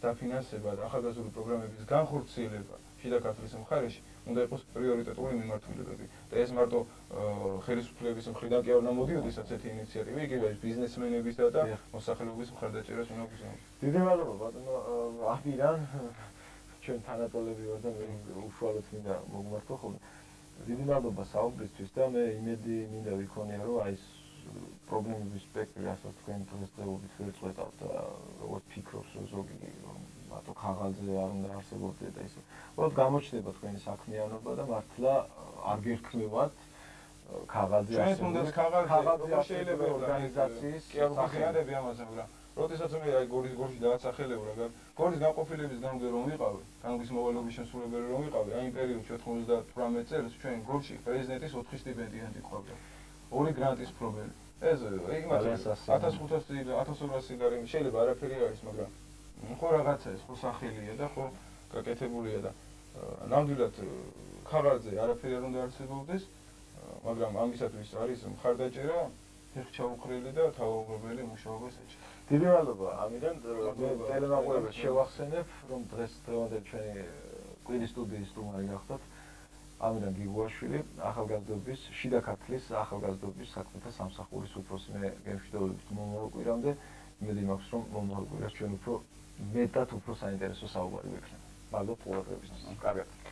დაფინანსება და ახალგაზრდული პროგრამების განხორციელება შიდა ქართლის მხარეში უნდა იყოს პრიორიტეტული მიმართულებები და ეს მარტო ხელისუფლების მხრიდან კი არ უნდა მოდიოდეს ასეთი ინიციატივა იგივე ბიზნესმენებისა და მოსახლეობის მხარდაჭერას უნდა გვიზამოს. დიდი მადლობა ბატონო ამირან ჩვენ თანატოლები ვარ და მე უშუალოდ მინდა მოგმართო ხოლმე. დიდი მადლობა საუბრისთვის და მე იმედი მინდა ვიქონია რომ აი ეს პრობლემების სპექტრი რასაც თქვენ დღესდღეობით ვერ წვეტავთ და როგორც ფიქრობს რომ ზოგი მარტო ხაღალზე არ უნდა არსებობდეს და ისე. უბრალოდ გამოჩნდება თქვენი საქმიანობა და მართლა არ გერქმევათ ხაღალზე ჩვენ თუნდაც ხაღალზე შეიძლება ორგანიზაციის კი არ ვხსენები ამაზე მაგრამ როდესაც მე აი გორში დაასახელებ რა გორის განყოფილების გამგე რომ ვიყავი განგვის მოვალეობის შესრულებელი რომ ვიყავი აი იმ პერიოდში 98 წელს ჩვენ გორში პრეზიდენტის 4 სტიპენდიანტი ყავდა 2 გრანტის მფლობელი ეს იგივე 1500 ლარი შეიძლება არაფერი არის მაგრამ ხო რაღაცა ეს ხო სახელია და ხო გაკეთებულია და ნამდვილად ხაღალზე არაფერი არ უნდა არსებობდეს მაგრამ ამისათვის არის მხარდაჭერა ფეხჩაუხრელი და თავაუბრებელი მუშაობა საჭირო. დიდი მადლობა ამირან ტელემაყურებელს შევახსენებ რომ დღევანდელი ჩვენი კვირის სტუდიის სტუმარი გახდათ ამირან გიგუაშვილი ახალგაზრდობის შიდა ქართლის ახალგაზრდობის საქმეთა სამსახურის უფროსი მე გემშვიდობებით მომავალ კვირამდე იმედი მაქვს რომ მომავალ კვირას ჩვენ უფრო მეტად უფრო საინტერესო საუბარი ვიქნებით. მადლობა ყურადღებისთვის. კარგად.